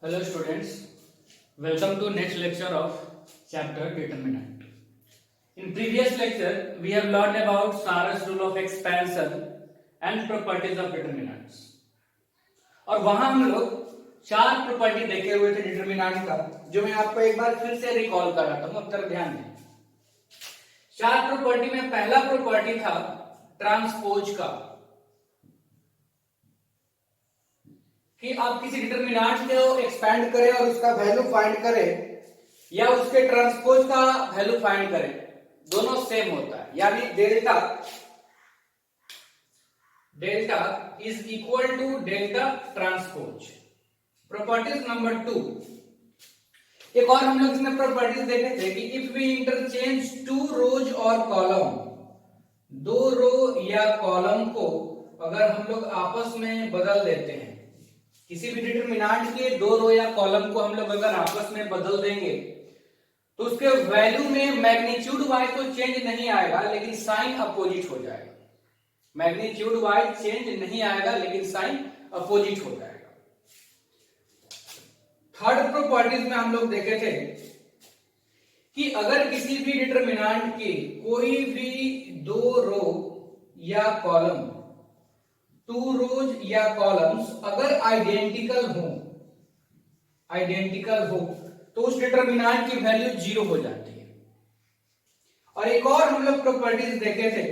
Hello students, welcome to next lecture of chapter determinant. In previous lecture, we have learned about Sar's rule of expansion and properties of determinants. और वहां हम लोग चार property देखे हुए थे determinant का, जो मैं आपको एक बार फिर से रिकॉल कराता हूं। अब तक ध्यान दें। चार प्रॉपर्टी में पहला प्रॉपर्टी था ट्रांसपोज का, कि आप किसी डिटरमिनेंट को एक्सपैंड करें और उसका वैल्यू फाइंड करें या उसके ट्रांसपोज का वैल्यू फाइंड करें, दोनों सेम होता है। यानी delta is equal to delta transpose. Properties number 2, एक और हम लोग इसमें प्रॉपर्टीज देखे थे कि if we interchange to rows और कॉलम, दो रो या कॉलम को अगर हम लोग आपस में बदल देते हैं, किसी भी डिटरमिनेंट के दो रो या कॉलम को हम लोग अगर आपस में बदल देंगे तो उसके वैल्यू में मैग्नीट्यूड वाइज तो चेंज नहीं आएगा, लेकिन साइन अपोजिट हो जाएगा। मैग्नीट्यूड वाइज चेंज नहीं आएगा, लेकिन साइन अपोजिट हो जाएगा। थर्ड प्रॉपर्टीज में हम लोग देखे थे कि अगर किसी भी डिटरमिनेंट के कोई भी दो रो या कॉलम, टू रोज या कॉलम्स अगर आइडेंटिकल हो तो उस डिटरमिनेंट की वैल्यू 0 हो जाती है। और एक और हम लोग प्रॉपर्टीज देखे थे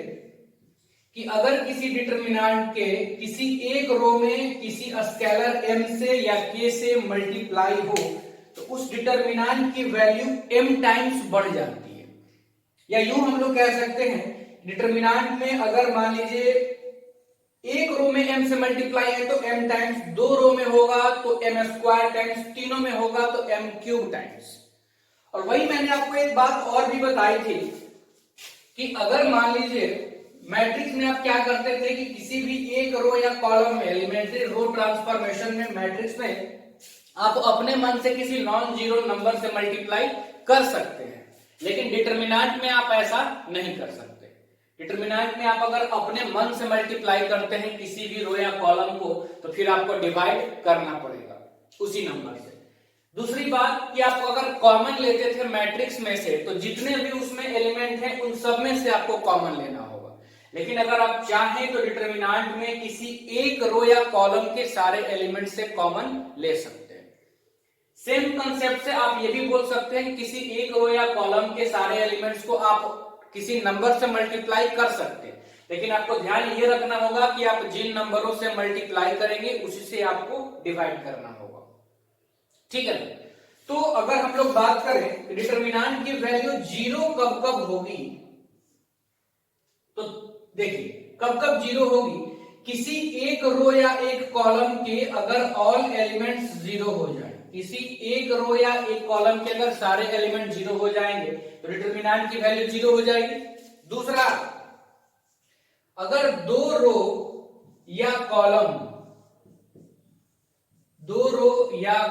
कि अगर किसी डिटरमिनेंट के किसी एक रो में किसी स्केलर m से या k से मल्टीप्लाई हो तो उस डिटरमिनेंट की वैल्यू m टाइम्स बढ़ जाती है। या यूं हम लोग कह सकते हैं, डिटरमिनेंट में अगर मान लीजिए एक रो में m से मल्टीप्लाई है तो m टाइम्स, दो रो में होगा तो m स्क्वायर टाइम्स, तीनों में होगा तो m क्यूब टाइम्स। और वही मैंने आपको एक बात और भी बताई थी कि अगर मान लीजिए मैट्रिक्स में आप क्या करते थे कि किसी भी एक रो या कॉलम में, एलिमेंट्री रो ट्रांसफॉर्मेशन में, मैट्रिक्स में आप अपने मन से किसी नॉन जीरो नंबर से मल्टीप्लाई कर सकते हैं, लेकिन डिटरमिनेंट में आप ऐसा नहीं कर सकते। डिटरमिनेंट में आप अगर अपने मन से मल्टीप्लाई करते हैं किसी भी रो या कॉलम को तो फिर आपको डिवाइड करना पड़ेगा उसी नंबर से। दूसरी बात कि आप अगर कॉमन लेते थे मैट्रिक्स में से तो जितने भी उसमें एलिमेंट हैं उन सब में से आपको कॉमन लेना होगा, लेकिन अगर आप चाहें तो डिटरमिनेंट में किसी एक रो या कॉलम के सारे एलिमेंट से कॉमन ले सकते हैं। सेम कंसेप्ट से आप ये भी बोल सकते हैं किसी एक रो या कॉलम के सारे एलिमेंट्स को आप किसी नंबर से मल्टीप्लाई कर सकते हैं, लेकिन आपको ध्यान ये रखना होगा कि आप जिन नंबरों से मल्टीप्लाई करेंगे उसी से आपको डिवाइड करना होगा। ठीक है, तो अगर हम लोग बात करें डिटरमिनेंट की वैल्यू 0 कब कब होगी, तो देखिए कब कब 0 होगी, किसी एक रो या एक कॉलम के अगर ऑल एलिमेंट्स 0 हो जाए, किसी एक रो या एक कॉलम के अगर सारे एलिमेंट 0 हो जाएंगे तो डिटरमिनेंट की वैल्यू 0 हो जाएगी। दूसरा, अगर दो रो या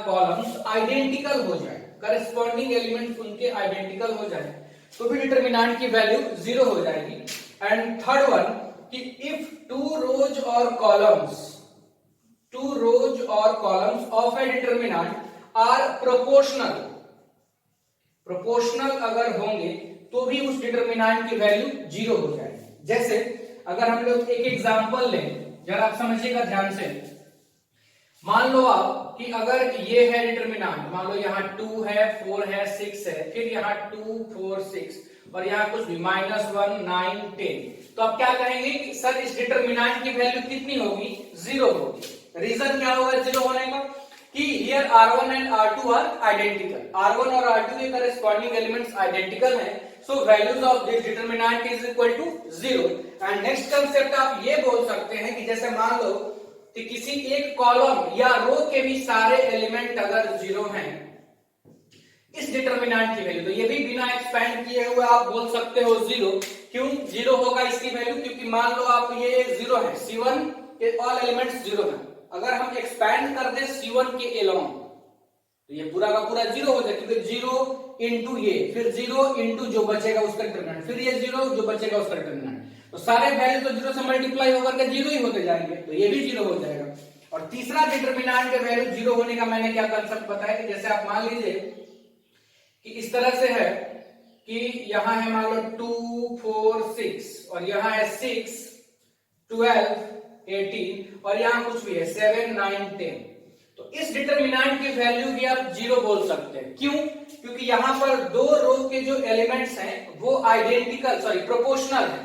कॉलम्स आइडेंटिकल हो जाए, करस्पॉन्डिंग एलिमेंट उनके आइडेंटिकल हो जाए तो भी डिटरमिनेंट की वैल्यू 0 हो जाएगी। एंड थर्ड वन कि इफ टू रोज और columns of a determinant are proportional अगर होंगे तो भी उस डिटरमिनेंट की वैल्यू 0 हो जाएगी। जैसे अगर हम लोग एक एग्जांपल लें, जरा आप समझिएगा ध्यान से। मान लो आप कि अगर ये है डिटरमिनेंट, मान लो यहाँ 2 है, 4 है, 6 है, फिर यहाँ 2, 4, 6 और यहाँ कुछ भी -1, 9, 10, तो आप क्या कहेंगे कि सर इस डिटरमिनेंट की वैल्यू कितनी होगी? 0 होगी। रीजन क्या होगा 0 होने का? कि here R1 and R2 are identical, R1 और R2 के करस्पॉन्डिंग एलिमेंट्स आइडेंटिकल हैं, so values of this determinant is equal to 0। And next concept आप ये बोल सकते हैं कि जैसे मान लो कि किसी एक कॉलम या रो के भी सारे एलिमेंट अगर 0 हैं इस डिटरमिनेंट की वैल्यू, तो ये भी बिना एक्सपेंड किए हुए आप बोल सकते हो 0। क्यों 0 होगा इसकी वैल्यू? क्योंकि मान लो आप ये 0 है, C1 के ऑल एलिमेंट्स 0 है, अगर हम एक्सपैंड कर दें C1 के एलोंग तो ये पूरा का पूरा 0 हो जाए, क्योंकि 0 इंटू ये, फिर 0 इंटू जो बचेगा उसका डिटरमिनेंट, फिर ये 0 जो बचेगा उसका डिटरमिनेंट, तो सारे वैल्यू तो 0 से मल्टीप्लाई होकर के 0 ही होते जाएंगे, तो ये भी 0 हो जाएगा। और तीसरा डिटरमिनेंट के वैल्यू 0 होने का मैंने क्या कंसेप्ट बताया कि जैसे आप मान लीजिए कि इस तरह से है कि यहां है मान लो 2 4 6 और यहां है 6 12 18 और यहां कुछ भी है 7 9 10। तो इस डिटरमिनेंट की वैल्यू भी आप 0 बोल सकते हैं। क्यों? क्योंकि यहां पर दो रो के जो एलिमेंट्स हैं वो आइडेंटिकल प्रोपोर्शनल है।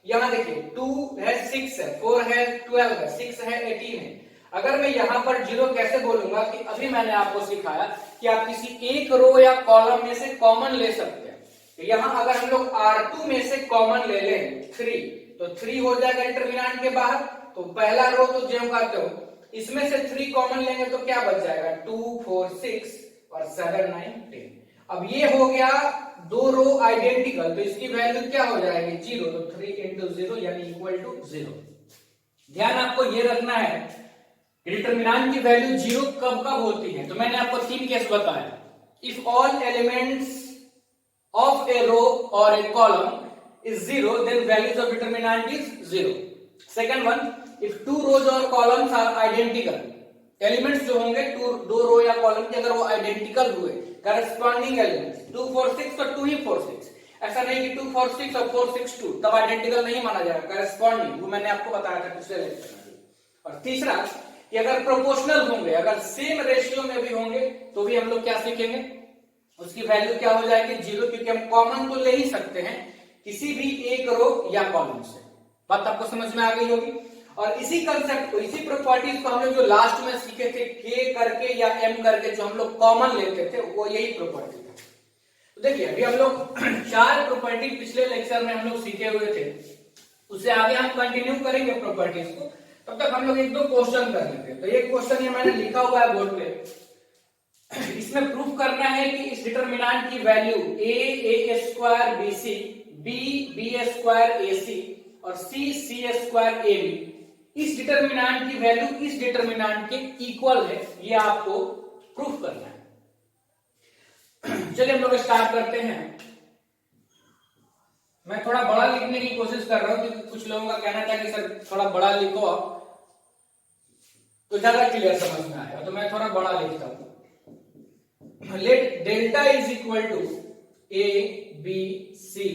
यहां देखिए 2 है 6 है 4 है 12 है 6 है 18 है। अगर मैं यहां पर 0 कैसे बोलूंगा कि अभी मैंने आपको सिखाया कि आप किसी एक रो या कॉलम में से कॉमन ले सकते हैं। तो यहां अगर हम लोग R2 में से कॉमन ले लें 3 तो 3 हो जाएगा डिटरमिनेंट के बाहर। तो पहला रो तो ज्यों का त्यों, इसमें से 3 कॉमन लेंगे तो क्या बच जाएगा 2 4 6 और 7 9 10। अब ये हो गया दो रो आइडेंटिकल, तो इसकी वैल्यू क्या हो जाएगी 0। तो 3 इंटू 0 यानी इक्वल टू 0। ध्यान आपको ये रखना है डिटरमिनेंट की वैल्यू 0 कब कब होती है। तो मैंने आपको 3 केस बताया। If all elements of a row or a column is 0, then values of determinant is 0. Second one, if two rows or columns are identical, elements जो होंगे दो रो या कॉलम के अगर वो आइडेंटिकल हुए, करस्पॉन्डिंग एलिमेंट्स 2 4 6 और 2 ही 4 6, ऐसा नहीं कि 2 4 6 और 4 6 2, तब आइडेंटिकल नहीं माना जाएगा, करस्पॉन्डिंग, वो मैंने आपको बताया था पिछले लेक्चर में। और तीसरा कि अगर प्रोपोर्शनल होंगे, अगर सेम रेशियो में भी होंगे तो भी हम लोग क्या सीखेंगे, उसकी वैल्यू क्या हो जाएगी 0, क्योंकि हम कॉमन तो ले ही सकते हैं किसी भी एक रो या कॉलम से। बात आपको समझ में आ गई होगी। और इसी कंसेप्ट को, इसी प्रॉपर्टीज को हम लोग जो लास्ट में सीखे थे k करके या m करके, जो हम लोग कॉमन लेते थे, वो यही प्रॉपर्टी था। तो देखिए अभी हम लोग 4 प्रॉपर्टी पिछले लेक्चर में हम लोग सीखे हुए थे, उससे आगे हम कंटिन्यू करेंगे प्रॉपर्टीज को। तब तक हम लोग एक दो क्वेश्चन कर लेते हैं। तो एक क्वेश्चन ये मैंने लिखा हुआ है बोर्ड पे, इसमें प्रूफ करना है कि इस डिटरमिनेंट की value a square bc, b square ac और c स्क्वायर ab, इस डिटरमिनेंट की वैल्यू इस डिटरमिनेंट के इक्वल है, ये आपको प्रूफ करना है। चलिए हम लोग स्टार्ट करते हैं। मैं थोड़ा बड़ा लिखने की कोशिश कर रहा हूं क्योंकि कुछ लोगों का कहना था कि सर थोड़ा बड़ा लिखो आप तो ज्यादा क्लियर समझ में आएगा, तो मैं थोड़ा बड़ा लिखता हूं। Let delta is equal to a b c,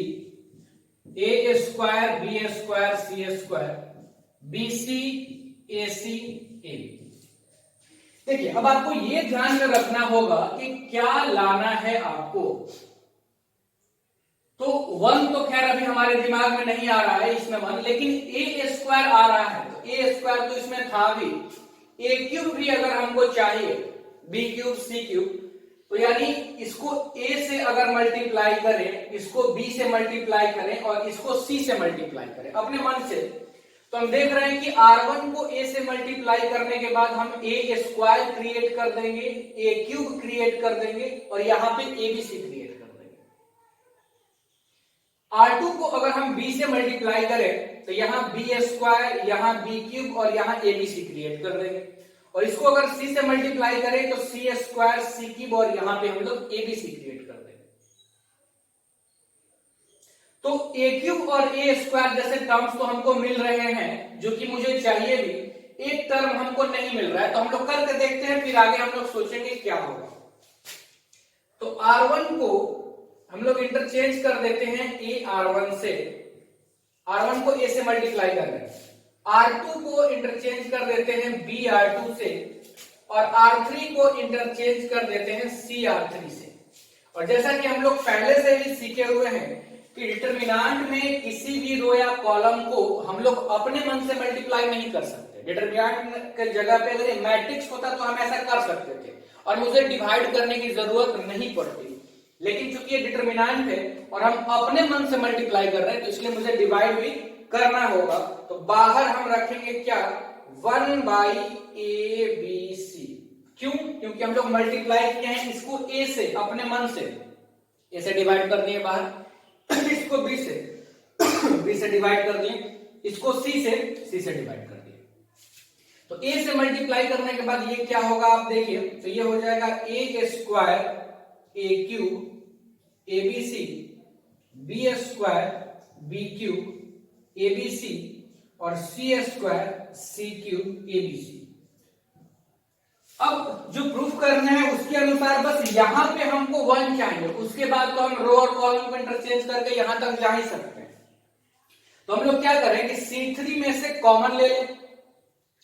a square b square c square, bc ac a। देखिए अब आपको ये ध्यान में रखना होगा कि क्या लाना है आपको। तो 1 तो खैर अभी हमारे दिमाग में नहीं आ रहा है इसमें 1, लेकिन a स्क्वायर आ रहा है। तो a स्क्वायर तो इसमें था भी, a क्यूब भी अगर हमको चाहिए, b क्यूब c क्यूब, तो यानी इसको a से अगर मल्टीप्लाई करें, इसको b से मल्टीप्लाई करें और इसको c से मल्टीप्लाई करें अपने मन से, तो हम देख रहे हैं कि r1 को a से मल्टीप्लाई करने के बाद हम a स्क्वायर क्रिएट कर देंगे, a क्यूब क्रिएट कर देंगे और यहां पे abc क्रिएट कर देंगे। r2 को अगर हम b से मल्टीप्लाई करें तो यहां b स्क्वायर, यहां b क्यूब और यहां abc क्रिएट कर देंगे। और इसको अगर c से मल्टीप्लाई करें तो c स्क्वायर c क्यूब और यहां पे हम लोग abc क्रिएट कर देंगे। तो a क्यूब और a स्क्वायर जैसे टर्म्स तो हमको मिल रहे हैं जो कि मुझे चाहिए भी, एक टर्म हमको नहीं मिल रहा है, तो हम लोग करके देखते हैं, फिर आगे हम लोग सोचेंगे क्या होगा। तो r1 को हम लोग इंटरचेंज कर देते हैं a r1 से, r1 को a से मल्टीप्लाई कर रहे हैं, R2 को इंटरचेंज कर देते हैं b R2 से और R3 को इंटरचेंज कर देते हैं c R3 से। और जैसा कि हम लोग पहले से ही सीखे हुए हैं कि डिटरमिनेंट में किसी भी रो या कॉलम को हम लोग अपने मन से मल्टीप्लाई नहीं कर सकते। डिटरमिनेंट के जगह पे अगर मैट्रिक्स होता तो हम ऐसा कर सकते थे और मुझे डिवाइड करने की जरूरत नहीं पड़ती, लेकिन चूंकि ये डिटरमिनेंट है और हम अपने मन से मल्टीप्लाई कर रहे हैं तो इसलिए मुझे डिवाइड भी करना होगा। तो बाहर हम रखेंगे क्या 1 बाई ए बी सी। क्यों? क्योंकि हम लोग मल्टीप्लाई किए हैं इसको a से, अपने मन से a से डिवाइड कर दिए बाहर, इसको b से डिवाइड कर दिए, इसको c से डिवाइड कर दिए। तो a से मल्टीप्लाई करने के बाद ये क्या होगा आप देखिए, तो ये हो जाएगा a square a cube abc, b square b cube abc और c square c cube abc। अब जो प्रूफ करना है उसके अनुसार बस यहाँ पे हमको 1 चाहिए, उसके बाद तो हम रो और कॉलम को इंटरचेंज करके यहां तक जा ही सकते हैं। तो हम लोग क्या करें कि C3 में से कॉमन ले लें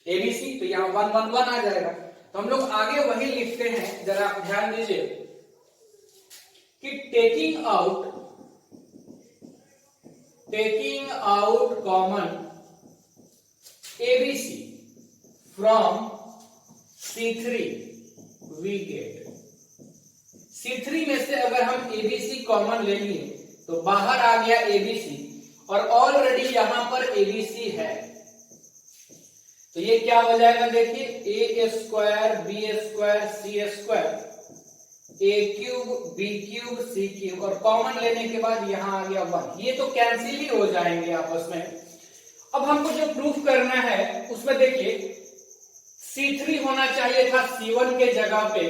ABC, तो यहाँ 1 1 1 आ जाएगा। तो हम लोग आगे वही लिखते हैं, जरा आप ध्यान दीजिए कि taking out common ABC from C3 we get C3 में से अगर हम ABC कॉमन ले लिए तो बाहर आ गया ABC, और ऑलरेडी यहां पर ABC है, तो ये क्या हो जाएगा देखिए, A square B square C square A cube B cube C cube, और कॉमन लेने के बाद यहां आ गया 1, ये तो कैंसिल ही हो जाएंगे आपस में। अब हमको जो प्रूफ करना है उसमें देखिए C3 होना चाहिए था C1 के जगह पे,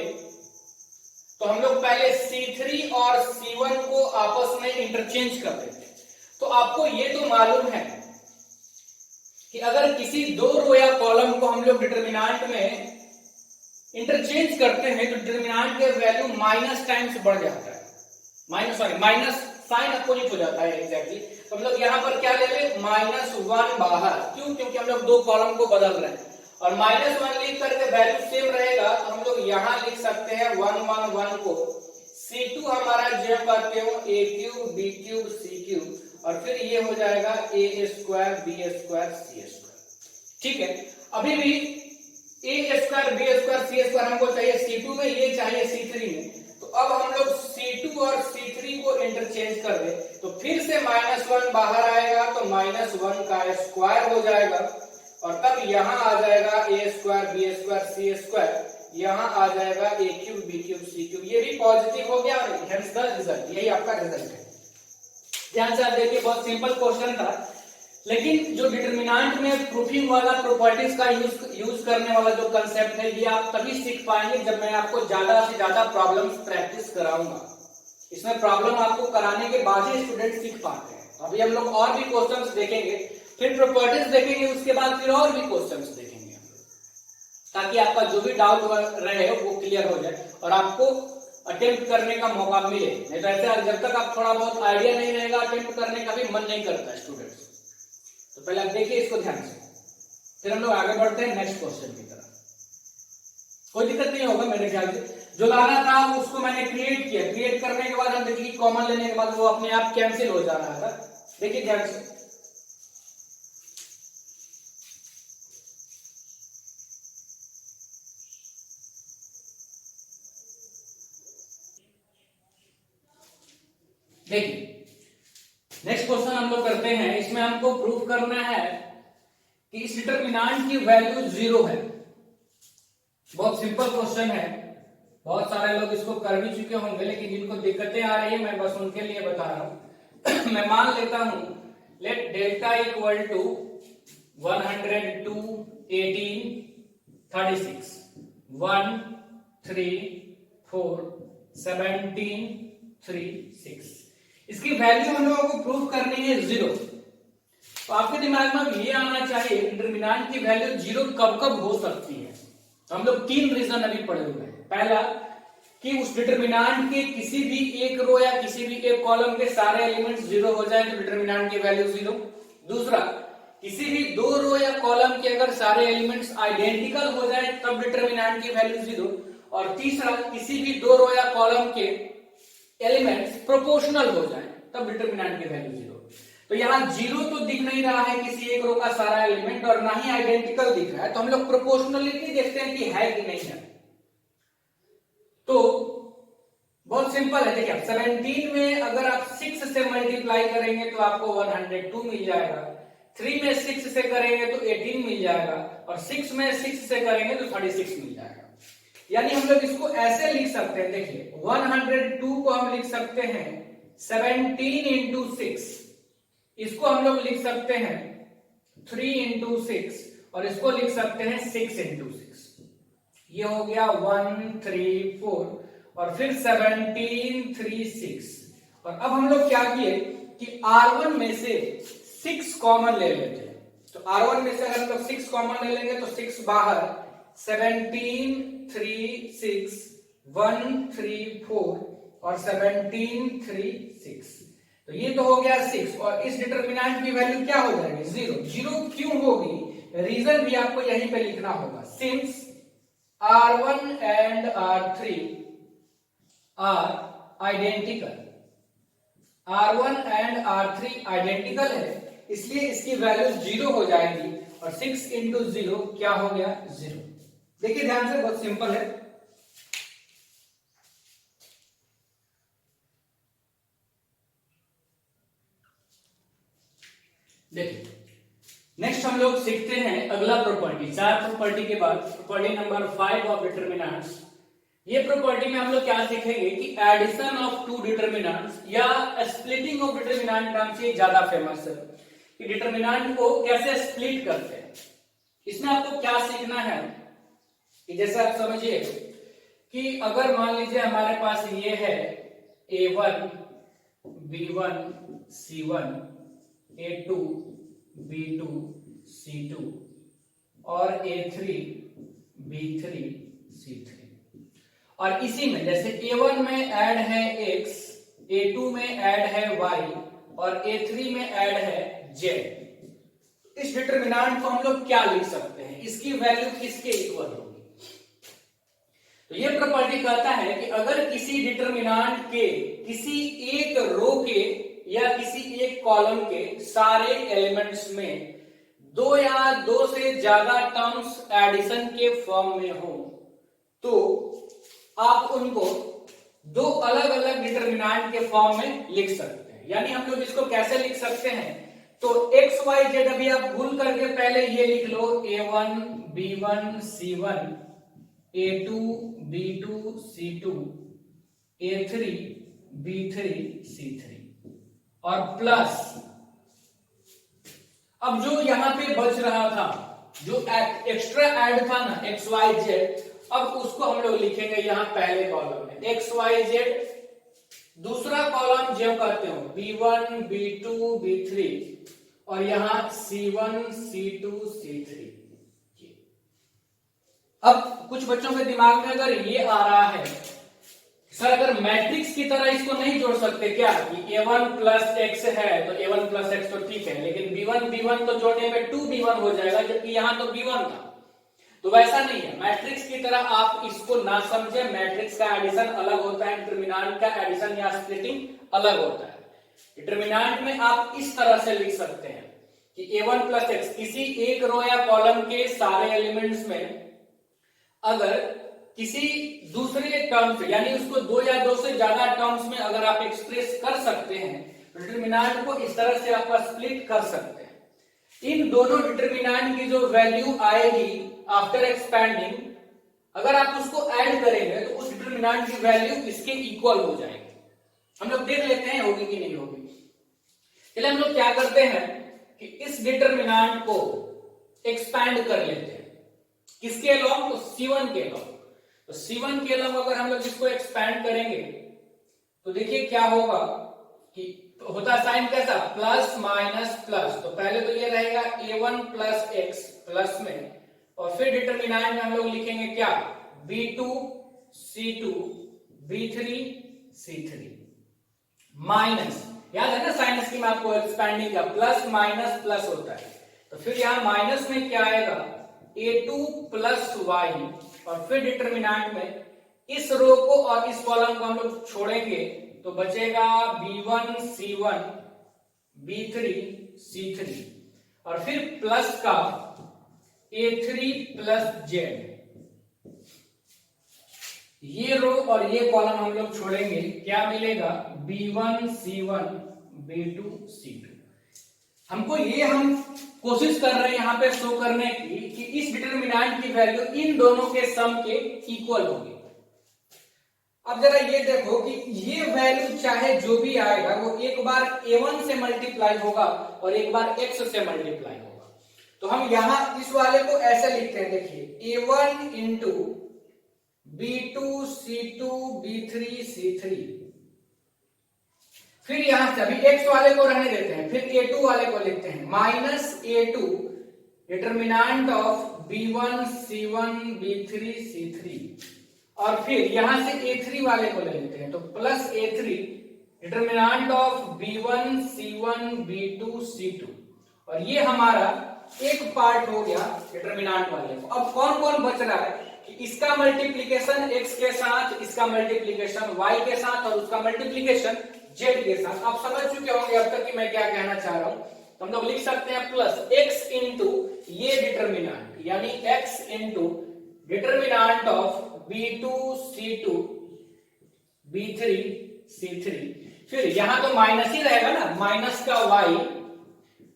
तो हम लोग पहले C3 और C1 को आपस में इंटरचेंज कर देते। तो आपको ये तो मालूम है कि अगर किसी दो रो या कॉलम को हम लोग डिटरमिनेंट में इंटरचेंज करते हैं तो डिटरमिनेंट के वैल्यू माइनस टाइम्स बढ़ जाता है, माइनस साइन अपोजिट हो जाता है एग्जैक्टली। तो हम लोग यहाँ पर क्या ले लें, -1 बाहर, क्यों, क्योंकि हम लोग दो कॉलम को बदल रहे हैं, और -1 लिख करके वैल्यू सेम रहेगा, तो हम लोग यहाँ लिख सकते हैं 1 1 1 को C2 हमारा जो करते हो A cube B cube C cube, और फिर ये हो जाएगा A square B square C square. ठीक है, अभी भी A square B square C square हमको चाहिए C2 में, ये चाहिए C3 में। तो अब हम लोग C2 और C3 को इंटरचेंज कर दे, तो फिर से -1 बाहर आएगा, तो -1 का स्क्वायर हो जाएगा, और तब यहां आ जाएगा A square B square C square, यहां आ जाएगा A cube B cube C cube, ये भी पॉजिटिव हो गया, हेंस द रिजल्ट, यही आपका रिजल्ट है। ध्यान से आप देखिए, बहुत सिंपल क्वेश्चन था, लेकिन जो डिटरमिनेंट में प्रूफिंग वाला प्रॉपर्टीज का यूज करने वाला जो कंसेप्ट है, ये आप तभी सीख पाएंगे जब मैं आपको ज्यादा से ज्यादा प्रॉब्लम्स प्रैक्टिस कराऊंगा। इसमें प्रॉब्लम आपको कराने के बाद ही स्टूडेंट सीख पाते हैं। अभी हम लोग और भी क्वेश्चंस देखेंगे, फिर प्रॉपर्टीज देखेंगे, उसके बाद फिर और भी क्वेश्चंस देखेंगे, ताकि आपका जो भी डाउट रहे वो क्लियर हो जाए और आपको अटेम्प्ट करने का मौका मिले। नहीं तो ऐसे जब तक आप थोड़ा बहुत आइडिया नहीं रहेगा, अटेम्प्ट करने का भी मन नहीं करता स्टूडेंट्स। तो पहले आप देखिए इसको ध्यान से, फिर हम लोग आगे बढ़ते हैं नेक्स्ट क्वेश्चन की तरफ। कोई दिक्कत नहीं होगा मेरे ख्याल से, जो लाना था उसको मैंने क्रिएट किया, क्रिएट करने के बाद हम देखिए कॉमन लेने के बाद वो अपने आप कैंसिल हो जा रहा था। देखिए ध्यान से, देखिए नेक्स्ट क्वेश्चन हम लोग करते हैं। इसमें हमको प्रूफ करना है कि इस डिटरमिनेंट की वैल्यू 0 है। बहुत सिंपल क्वेश्चन है, बहुत सारे लोग इसको कर भी चुके होंगे, लेकिन जिनको दिक्कतें आ रही है मैं बस उनके लिए बता रहा हूं। मैं मान लेता हूं, लेट डेल्टा इक्वल टू 102 18 36 1 3 4 17 3 6, इसकी वैल्यू हम लोगों को प्रूफ करनी है 0। तो आपके दिमाग में ये आना चाहिए डिटरमिनेंट की वैल्यू 0 कब कब हो सकती है। तो हम लोग 3 रीजन अभी पढ़े हुए हैं। पहला कि उस डिटरमिनेंट के किसी भी एक रो या किसी भी एक कॉलम के सारे एलिमेंट्स 0 हो जाए तो डिटरमिनेंट की वैल्यू 0। दूसरा, किसी भी दो रो या कॉलम के अगर सारे एलिमेंट्स आइडेंटिकल हो जाए तब डिटरमिनेंट की वैल्यू 0। और तीसरा, किसी भी दो रो या कॉलम के एलिमेंट्स प्रोपोर्शनल हो जाए तब डिटरमिनेंट की वैल्यू 0। तो यहाँ 0 तो दिख नहीं रहा है किसी एक रो का सारा एलिमेंट, और ना ही आइडेंटिकल दिख रहा है, तो हम लोग प्रोपोर्शनलिटी देखते हैं कि है कि नहीं है। तो बहुत सिंपल है, देखिए 17 में अगर आप 6 से मल्टीप्लाई करेंगे तो आपको 102 मिल जाएगा, 3 में 6 से करेंगे तो 18 मिल जाएगा, और 6 में 6 से करेंगे तो 36 मिल जाएगा। यानी हम लोग इसको ऐसे लिख सकते हैं, देखिए 102 को हम लिख सकते हैं 17 इंटू 6, इसको हम लोग लिख सकते हैं 3 इंटू 6, और इसको लिख सकते हैं 6 इंटू 6। ये हो गया 1 3 4, और फिर 17 3 6। और अब हम लोग क्या किए कि R1 में से 6 कॉमन ले लेते हैं। तो R1 में से अगर हम लोग 6 कॉमन ले लेंगे तो 6 बाहर, 17 3 6 1 3 4 और 17 3 6। तो ये तो हो गया 6 और इस डिटरमिनेंट की वैल्यू क्या हो जाएगी? 0। 0 क्यों होगी? रीजन भी आपको यहीं पे लिखना होगा। Since R1 and R3 are identical, R1 and R3 identical है, इसलिए इसकी वैल्यू 0 हो जाएगी और 6 इंटू 0 क्या हो गया? 0। देखिए ध्यान से, बहुत सिंपल है। देखिए नेक्स्ट हम लोग सीखते हैं अगला प्रॉपर्टी। 4 प्रॉपर्टी के बाद प्रॉपर्टी नंबर 5 ऑफ डिटरमिनेंट्स। ये प्रॉपर्टी में हम लोग क्या सीखेंगे कि एडिशन ऑफ टू डिटरमिनेंट्स या स्प्लिटिंग ऑफ डिटरमिनेंट नाम से ज्यादा फेमस है कि डिटरमिनेंट को कैसे स्प्लिट करते हैं। इसमें आपको क्या सीखना है कि जैसे आप समझिए कि अगर मान लीजिए हमारे पास ये है A1 B1 C1 A2 B2 C2 और A3 B3 C3 और इसी में जैसे A1 में ऐड है X, A2 में ऐड है Y और A3 में ऐड है Z। इस डिटरमिनेंट को हम लोग क्या लिख सकते हैं? इसकी वैल्यू किसके इक्वल होगी? तो ये प्रॉपर्टी कहता है कि अगर किसी डिटरमिनेंट के किसी एक रो के या किसी एक कॉलम के सारे एलिमेंट्स में दो या दो से ज्यादा टर्म्स एडिशन के फॉर्म में हो तो आप उनको दो अलग अलग डिटरमिनेंट के फॉर्म में लिख सकते हैं। यानी हम लोग इसको कैसे लिख सकते हैं? तो एक्स वाई जेड अभी आप भूल करके पहले ये लिख लो A1 B1 C1 A2 B2 C2 A3 B3 C3 और प्लस अब जो यहां पे बच रहा था, जो एक्स्ट्रा ऐड था ना एक्स वाई जेड, अब उसको हम लोग लिखेंगे यहां पहले कॉलम में एक्स वाई जेड, दूसरा कॉलम जो कहते हो B1 B2 B3 और यहां C1 C2 C3। अब कुछ बच्चों के दिमाग में अगर ये आ रहा है सर अगर मैट्रिक्स की तरह इसको नहीं जोड़ सकते क्या कि A1 प्लस एक्स है तो A1 प्लस एक्स तो ठीक है, लेकिन B1 B1 तो जोड़ने में 2B1 हो जाएगा जबकि यहां तो B1 था। तो वैसा नहीं है, मैट्रिक्स की तरह आप इसको ना समझे। मैट्रिक्स का एडिशन अलग होता है, डिटरमिनेंट का एडिशन या स्प्लिटिंग अलग होता है। डिटरमिनेंट में आप इस तरह से लिख सकते हैं कि A1 प्लस एक्स किसी एक रो या कॉलम के सारे एलिमेंट्स में अगर किसी दूसरे टर्म से यानी उसको दो या दो से ज्यादा टर्म्स में अगर आप एक्सप्रेस कर सकते हैं, डिटरमिनेंट को इस तरह से आप स्प्लिट कर सकते हैं। इन दोनों डिटरमिनेंट की जो वैल्यू आएगी आफ्टर एक्सपैंडिंग, अगर आप उसको ऐड करेंगे तो उस डिटरमिनेंट की वैल्यू इसके इक्वल हो जाएगी। हम लोग देख लेते हैं होगी कि नहीं होगी। चलिए हम लोग क्या करते हैं कि इस डिटरमिनेंट को एक्सपैंड कर लेते हैं। किसके अलोंग? तो C1 के अलोंग। तो C1 के अलोंग अगर हम लोग इसको एक्सपैंड करेंगे तो देखिए क्या होगा कि तो होता साइन कैसा? Plus minus plus. तो पहले तो ये रहेगा A1 प्लस एक्स प्लस में और फिर डिटरमिनेंट में हम लोग लिखेंगे क्या? B2 C2 B3 C3 minus, याद है ना साइंस की में आपको एक्सपैंडिंग का प्लस माइनस प्लस होता है। तो फिर यहां माइनस में क्या आएगा? A2 प्लस y और फिर डिटरमिनेंट में इस रो को और इस कॉलम को हम लोग छोड़ेंगे तो बचेगा B1 C1 B3 C3 और फिर प्लस का A3 प्लस Z। ये रो और ये कॉलम हम लोग छोड़ेंगे, क्या मिलेगा? B1 C1 B2 C2। हमको ये हम कोशिश कर रहे हैं यहां पे शो करने की कि इस डिटरमिनेंट की वैल्यू इन दोनों के सम के इक्वल होगी। अब जरा ये देखो कि ये वैल्यू चाहे जो भी आएगा वो एक बार A1 से मल्टीप्लाई होगा और एक बार X से मल्टीप्लाई होगा। तो हम यहां इस वाले को ऐसे लिखते हैं, देखिए A1 into B2 C2 B3 C3, फिर यहां से अभी X वाले को रहने देते हैं, फिर A2 वाले को लिखते हैं minus A2 determinant of B1 C1 B3 C3 और फिर यहां से A3 वाले को ले लेते हैं, तो plus A3 determinant of B1 C1 B2 C2 और ये हमारा एक पार्ट हो गया डिटरमिनेंट वाले को। अब कौन कौन बच रहा है कि इसका मल्टीप्लिकेशन x के साथ, इसका मल्टीप्लिकेशन y के साथ और उसका मल्टीप्लिकेशन z के साथ। आप समझ चुके होंगे अब तक कि मैं क्या कहना चाह रहा हूं। तो हम लोग लिख सकते हैं प्लस x इंटू ये डिटरमिनेंट यानी x into determinant of B2 C2 B3 C3, फिर यहां तो माइनस ही रहेगा ना, माइनस का y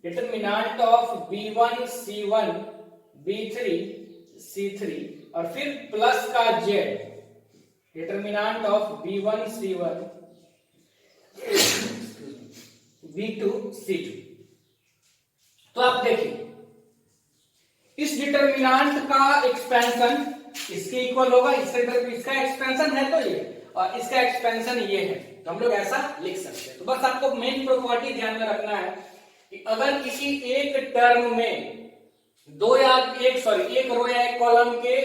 determinant of B1 C1 B3 C3 और फिर प्लस का z determinant of B1 C1 B2 C2। तो आप देखिए इस डिटरमिनेंट का एक्सपेंशन इसके इक्वल होगा, इसका एक्सपेंशन है तो ये और इसका एक्सपेंशन ये है, तो हम लोग ऐसा लिख सकते हैं। तो बस आपको मेन प्रॉपर्टी ध्यान में रखना है कि अगर किसी एक टर्म में एक रो या एक कॉलम के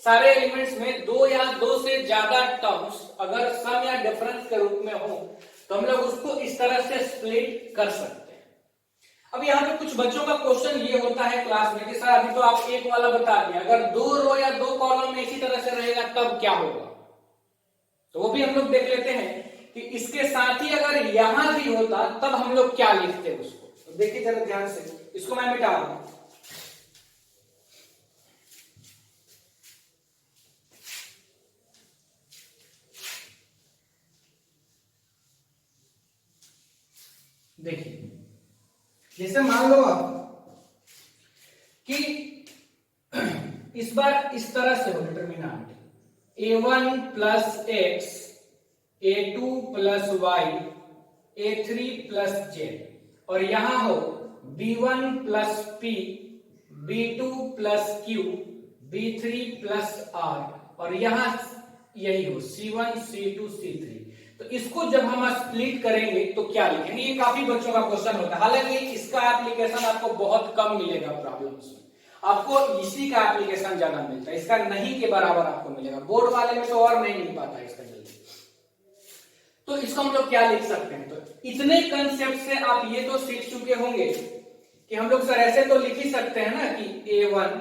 सारे एलिमेंट्स में दो या दो से ज्यादा टर्म्स अगर सम या डिफरेंस के रूप में हो तो हम लोग उसको इस तरह से स्प्लिट कर सकते हैं। अब यहाँ पे कुछ बच्चों का क्वेश्चन ये होता है क्लास में कि सर अभी तो आप एक वाला बता दिया, अगर दो रो या दो कॉलम में इसी तरह से रहेगा तब क्या होगा, तो वो भी हम लोग देख लेते हैं कि इसके साथ ही अगर यहां भी होता तब हम लोग क्या लिखते उसको। तो देखिए जरा ध्यान से, इसको मैं मिटा रहा हूं। देखिए जैसे मान लो आप कि इस बार इस तरह से हो determinant A1 plus x A2 plus y A3 plus z और यहां हो B1 plus p B2 plus q B3 plus r और यहां यही हो C1 C2 C3। तो इसको जब हम स्प्लिट करेंगे तो क्या लिखेंगे, ये काफी बच्चों का क्वेश्चन होता है। हालांकि इसका एप्लीकेशन आपको बहुत कम मिलेगा प्रॉब्लम्स में, आपको इसी का एप्लीकेशन ज्यादा मिलता है, इसका नहीं के बराबर आपको मिलेगा। बोर्ड वाले में तो और नहीं मिल पाता इसका जल्दी। तो इसको हम लोग क्या लिख सकते हैं, तो इतने कंसेप्ट से आप ये तो सीख चुके होंगे कि हम लोग सर ऐसे तो लिख ही सकते हैं ना कि A1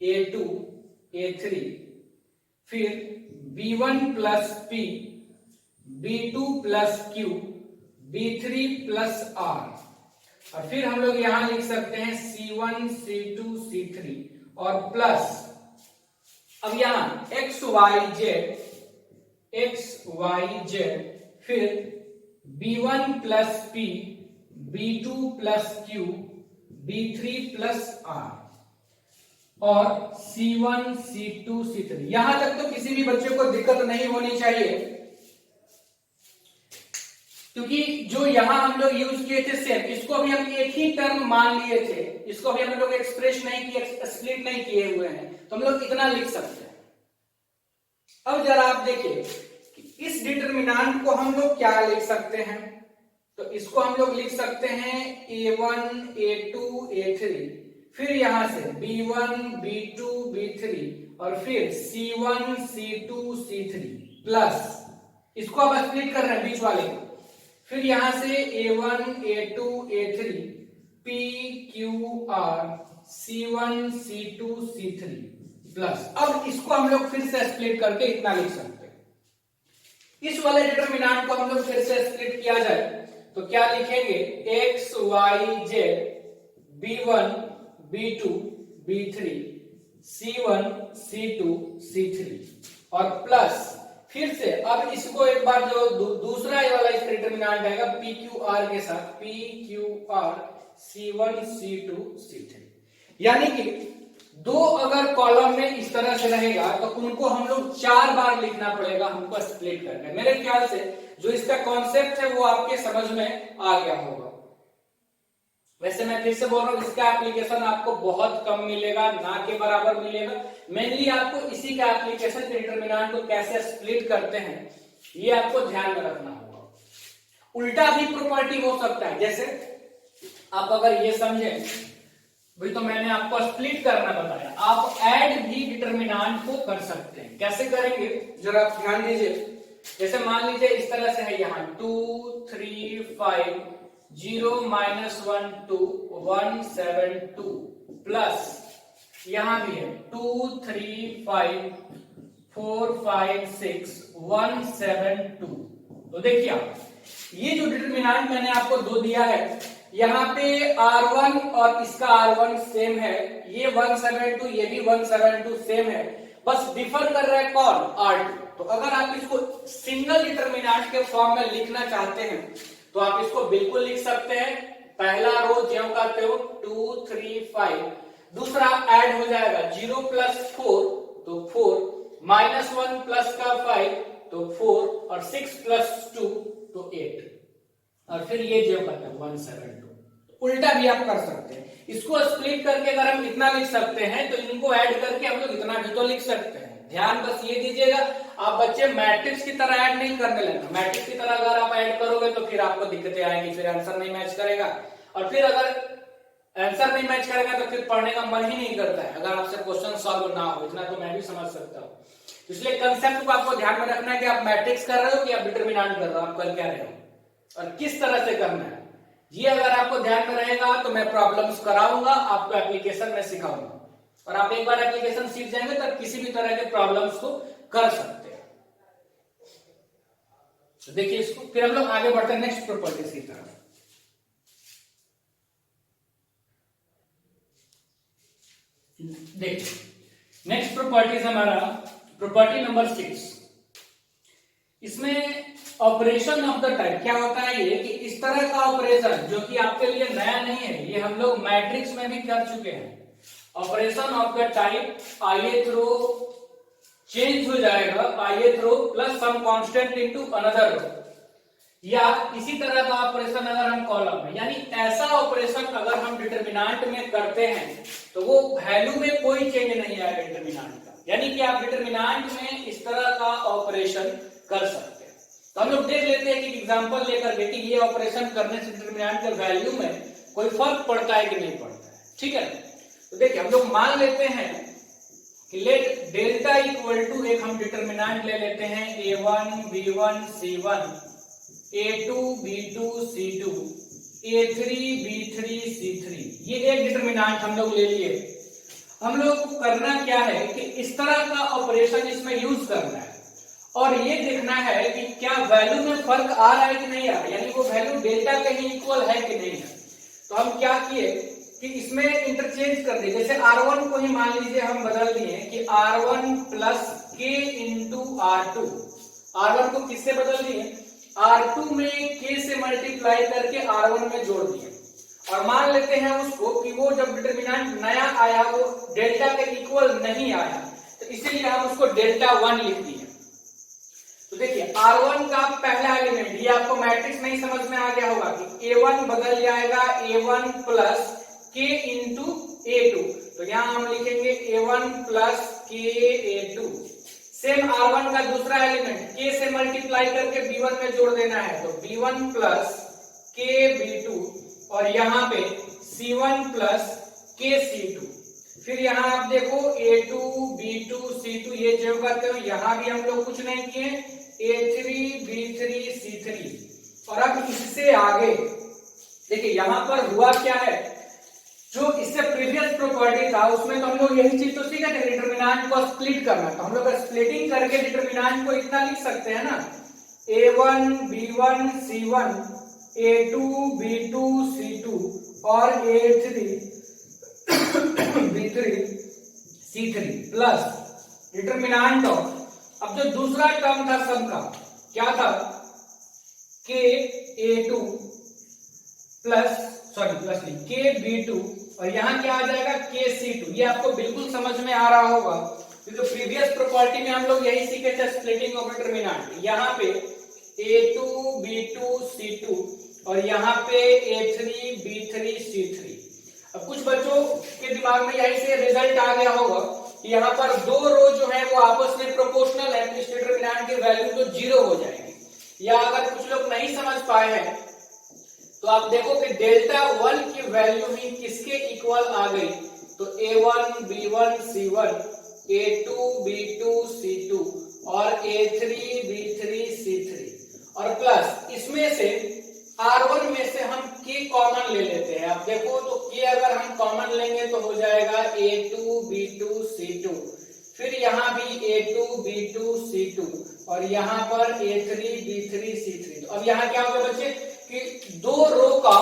A2 A3 फिर B1 plus P B2 plus Q B3 plus R और फिर हम लोग यहां लिख सकते हैं C1 C2 C3 और प्लस अब यहां x y z फिर B1 plus P B2 plus Q B3 plus R और C1 C2 C3। यहां तक तो किसी भी बच्चे को दिक्कत नहीं होनी चाहिए, क्योंकि जो यहां हम लोग यूज किए थे सेम, इसको भी हम एक ही टर्म मान लिए थे, इसको भी हम लोग एक्सप्रेस नहीं किए, स्प्लिट नहीं किए हुए हैं, तो हम लोग इतना लिख सकते हैं। अब जरा आप देखिए कि इस डिटरमिनेंट को हम लोग क्या लिख सकते हैं, तो इसको हम लोग लिख सकते हैं A1 A2 A3 फिर यहां से B1 B2 B3 और फिर C1 C2 C3 प्लस इसको अब स्प्लिट कर रहे हैं बीच वाले को, फिर यहां से A1 A2 A3 P Q R C1 C2 C3 plus अब इसको हम लोग फिर से स्प्लिट करके इतना लिख सकते हैं। इस वाले डिटरमिनेंट को हम लोग फिर से स्प्लिट किया जाए तो क्या लिखेंगे x y z B1 B2 B3 C1 C2 C3 और प्लस फिर से अब इसको एक बार जो दूसरा ये वाला इसका डिटरमिनेंट आएगा PQR के साथ PQR C1 C2 C3, यानी कि दो अगर कॉलम में इस तरह से रहेगा तो उनको हम लोग 4 बार लिखना पड़ेगा हमको स्प्लिट करके। मेरे ख्याल से जो इसका कॉन्सेप्ट है वो आपके समझ में आ गया होगा। वैसे मैं फिर से बोल रहा हूं इसका एप्लीकेशन आपको बहुत कम मिलेगा, ना के बराबर मिलेगा। मेनली आपको इसी का एप्लीकेशन डिटरमिनेंट को कैसे स्प्लिट करते हैं ये आपको ध्यान में रखना होगा। उल्टा भी प्रॉपर्टी हो सकता है, जैसे आप अगर ये समझें भाई तो मैंने आपको स्प्लिट करना बताया, आप ऐड भी डिटरमिनेंट को कर सकते हैं। कैसे करेंगे जरा आप ध्यान दीजिए। जैसे मान लीजिए इस तरह से है, यहाँ 2 3 5 0 -1 2 1 7 2 प्लस यहां भी है 2 3 5 4 5 6 1 7 2। तो देखिए आप ये जो डिटरमिनेंट मैंने आपको दो दिया है, यहाँ पे R1 और इसका R1 सेम है, ये 172 ये भी 172 सेम है, बस डिफर कर रहा है कौन, R2। तो अगर आप इसको सिंगल डिटरमिनेंट के फॉर्म में लिखना चाहते हैं तो आप इसको बिल्कुल लिख सकते हैं। पहला रो ज्यों का त्यों 2 3 5, दूसरा ऐड हो जाएगा 0 प्लस 4 तो 4, -1 प्लस का 5 तो 4 और 6 प्लस 2 तो 8, और फिर ये जो करते हैं 172। उल्टा भी आप कर सकते हैं, इसको स्प्लिट करके अगर हम इतना लिख सकते हैं तो इनको ऐड करके हम लोग इतना भी तो लिख सकते हैं। ध्यान बस ये दीजिएगा, आप बच्चे मैट्रिक्स की तरह ऐड नहीं करने लगना। मैट्रिक्स की तरह अगर आप ऐड करोगे तो फिर आपको दिक्कतें आएंगी, फिर आंसर नहीं मैच करेगा, और फिर अगर आंसर नहीं मैच करेगा तो फिर पढ़ने का मन ही नहीं करता है, अगर आपसे क्वेश्चन सॉल्व ना हो। इतना तो मैं भी समझ सकता हूँ। इसलिए कंसेप्ट को आपको ध्यान में रखना है कि आप मैट्रिक्स कर रहे हो कि आप डिटरमिनेंट कर रहे हो, आप कर क्या रहे हो और किस तरह से करना है। ये अगर आपको ध्यान में रहेगा तो मैं प्रॉब्लम्स कराऊंगा, आपको एप्लीकेशन में सिखाऊंगा, और आप एक बार एप्लीकेशन सीख जाएंगे तब किसी भी तरह के प्रॉब्लम्स को कर सकते हैं। तो देखिए इसको, फिर हम लोग आगे बढ़ते हैं नेक्स्ट प्रॉपर्टीज की तरफ। देखिए नेक्स्ट प्रॉपर्टीज हमारा प्रॉपर्टी नंबर 6। इसमें ऑपरेशन ऑफ द टाइप क्या होता है, ये कि इस तरह का ऑपरेशन जो कि आपके लिए नया नहीं है, ये हम लोग मैट्रिक्स में भी कर चुके हैं। Operation of the type ith row change हो जाएगा, ith row plus some constant into another row, या इसी तरह का ऑपरेशन अगर हम कॉलम में, यानी ऐसा ऑपरेशन अगर हम डिटरमिनेंट में करते हैं तो वो वैल्यू में कोई चेंज नहीं आएगा डिटरमिनेंट का, यानी कि आप डिटरमिनेंट में इस तरह का ऑपरेशन कर सकते हैं। तो हम लोग देख लेते हैं कि एग्जांपल लेकर के कि ये ऑपरेशन करने से डिटरमिनेंट के वैल्यू में कोई फर्क पड़ता है कि नहीं पड़ता है। ठीक है, तो देखिए हम लोग मान लेते हैं कि लेट डेल्टा इक्वल टू एक हम डिटरमिनेंट ले लेते हैं a1 b1 c1 a2 b2 c2 a3 b3 c3, ये एक डिटरमिनेंट हम लोग ले लिए। हम लोग को करना क्या है कि इस तरह का ऑपरेशन इसमें यूज करना है और ये देखना है कि क्या वैल्यू में फर्क आ रहा है कि नहीं आ रहा है, यानी वो वैल्यू डेल्टा के ही इक्वल है कि नहीं है। तो हम क्या किए कि इसमें इंटरचेंज कर दिए, जैसे R1 को ही मान लीजिए हम बदल दिए कि R1 plus k into R2। R1 को किससे बदल दिए, R2 में k से मल्टीप्लाई करके R1 में जोड़ दिए, और मान लेते हैं उसको कि वो जब डिटरमिनेंट नया आया वो डेल्टा के इक्वल नहीं आया, तो इसीलिए हम उसको डेल्टा 1 लिख दिए। तो देखिए R1 का पहला एलिमेंट, ये आपको मैट्रिक्स में ही समझ में आ गया होगा कि A1 बदल जाएगा A1 plus k into A2, तो यहां हम लिखेंगे A1 plus k A2। Same R1 का दूसरा एलिमेंट k से मल्टीप्लाई करके B1 में जोड़ देना है, तो B1 प्लस k B2, और यहाँ पे C1 प्लस k C2। फिर यहाँ आप देखो A2 B2 C2 ये जो करते हो, यहाँ भी हम लोग कुछ नहीं किए, A3 B3 C3। और अब इससे आगे देखिए यहाँ पर हुआ क्या है, जो इससे प्रीवियस प्रॉपर्टी था उसमें तो हम लोग यही चीज तो सीखे थे, डिटरमिनेंट को स्प्लिट करना। तो हम लोग स्प्लिटिंग करके डिटरमिनेंट को इतना लिख सकते हैं ना, A1 B1 C1 A2 B2 C2 और A3 B3 C3 plus determinant of, अब जो दूसरा टर्म था सम का क्या था, k A2 plus k B2, और यहाँ क्या आ जाएगा k C2। ये आपको बिल्कुल समझ में आ रहा होगा क्योंकि प्रीवियस प्रॉपर्टी में हम लोग यही सीखे थे, स्प्लिटिंग ऑफ डिटरमिनेंट। यहाँ पे A2 B2 C2 और यहाँ पे A3 B3 C3। अब कुछ बच्चों के दिमाग में यही से रिजल्ट आ गया होगा कि यहाँ पर दो रो जो है वो आपस में प्रोपोर्शनल है, तो इस डिटरमिनेंट की वैल्यू तो 0 हो जाएगी। या अगर कुछ लोग नहीं समझ पाए हैं तो तो आप देखो कि डेल्टा 1 की वैल्यू ही किसके इक्वल आ गई, तो A1 B1 C1, A2 B2 C2 और A3 B3 C3 और प्लस इसमें से R1 में से हम K कॉमन ले लेते हैं। आप देखो तो K अगर हम कॉमन लेंगे तो हो जाएगा A2 B2 C2, फिर यहाँ भी A2 B2 C2 और यहाँ पर A3 B3 C3। तो अब यहाँ क्या हो गया बच्चे कि दो रो का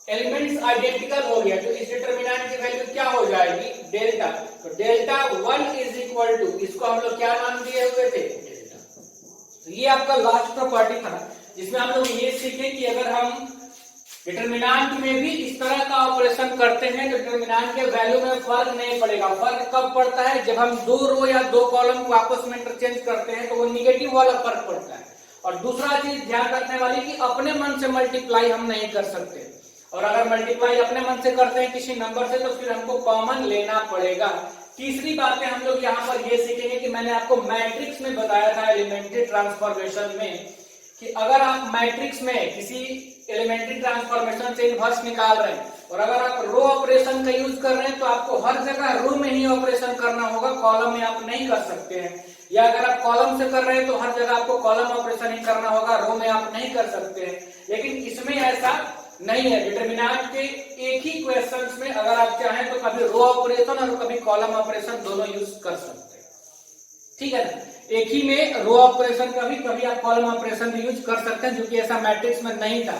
एलिमेंट्स आइडेंटिकल हो गया, तो इस डिटरमिनेंट की वैल्यू क्या हो जाएगी, डेल्टा। तो डेल्टा 1 इज इक्वल टू, इसको हम लोग क्या नाम दिए हुए थे, डेल्टा। तो ये आपका लास्ट प्रॉपर्टी था जिसमें हम लोग ये सीखे कि अगर हम डिटरमिनेंट में भी इस तरह का ऑपरेशन करते हैं तो डिटरमिनेंट के वैल्यू में फर्क नहीं पड़ेगा। फर्क कब पड़ता है, जब हम दो रो या दो कॉलम को आपस में इंटरचेंज करते हैं तो वो निगेटिव वाला फर्क पड़ता है। और दूसरा चीज ध्यान रखने वाली कि अपने मन से मल्टीप्लाई हम नहीं कर सकते, और अगर मल्टीप्लाई अपने मन से करते हैं किसी नंबर से तो फिर हमको कॉमन लेना पड़ेगा। तीसरी बात है हम लोग यहाँ पर ये सीखेंगे कि मैंने आपको मैट्रिक्स में बताया था एलिमेंट्री ट्रांसफॉर्मेशन में कि अगर आप मैट्रिक्स में किसी एलिमेंट्री ट्रांसफॉर्मेशन से इनवर्स निकाल रहे हैं और अगर आप रो ऑपरेशन का यूज कर रहे हैं तो आपको हर जगह रो में ही ऑपरेशन करना होगा, कॉलम में आप नहीं कर सकते हैं। या अगर आप कॉलम से कर रहे हैं तो हर जगह आपको कॉलम ऑपरेशन ही करना होगा, रो में आप नहीं कर सकते हैं। लेकिन इसमें ऐसा नहीं है, डिटरमिनेंट के एक ही क्वेश्चंस में अगर आप चाहें तो कभी रो ऑपरेशन और कभी कॉलम ऑपरेशन दोनों यूज कर सकते हैं, ठीक है ना। एक ही में रो ऑपरेशन का भी कभी आप कॉलम ऑपरेशन भी यूज कर सकते हैं, जो कि ऐसा मैट्रिक्स में नहीं था।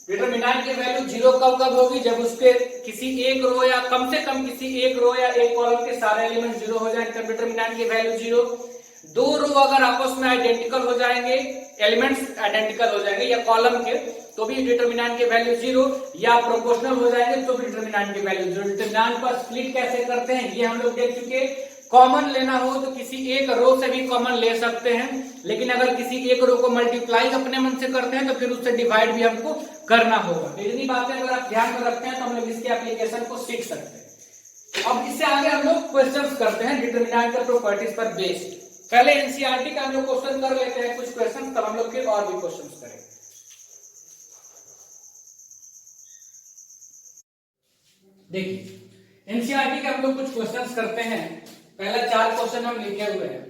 डिटरमिनेंट की वैल्यू जीरो कब होगी, जब उसके किसी एक रो या कम से कम किसी एक रो या एक कॉलम के सारे एलिमेंट जीरो हो जाए तब डिटरमिनेंट की वैल्यू जीरो। दो रो अगर आपस में आइडेंटिकल हो जाएंगे, एलिमेंट्स आइडेंटिकल हो जाएंगे या कॉलम के, तो भी डिटरमिनेंट की वैल्यू जीरो, या प्रोपोर्शनल हो जाएंगे तो भी डिटरमिनेंट की वैल्यू जीरो। डिटरमिनेंट पर स्प्लिट कैसे करते हैं ये हम लोग देख चुके। कॉमन लेना हो तो किसी एक रो से भी कॉमन ले सकते हैं, लेकिन अगर किसी एक रो को मल्टीप्लाई अपने मन से करते हैं तो फिर उससे डिवाइड भी हमको करना होगा। इतनी बातें अगर आप ध्यान में रखते हैं तो हम लोग इसके एप्लीकेशन को सीख सकते हैं। अब इससे आगे हम लोग क्वेश्चंस करते हैं डिटरमिनेंट के प्रॉपर्टीज पर बेस्ड। पहले एनसीईआरटी का हम लोग क्वेश्चन कर लेते हैं कुछ क्वेश्चन, तब हम लोग फिर और भी क्वेश्चन करेंगे। देखिए एनसीईआरटी के हम लोग कुछ क्वेश्चंस करते हैं। पहला 4 क्वेश्चन हम लिखे हुए हैं।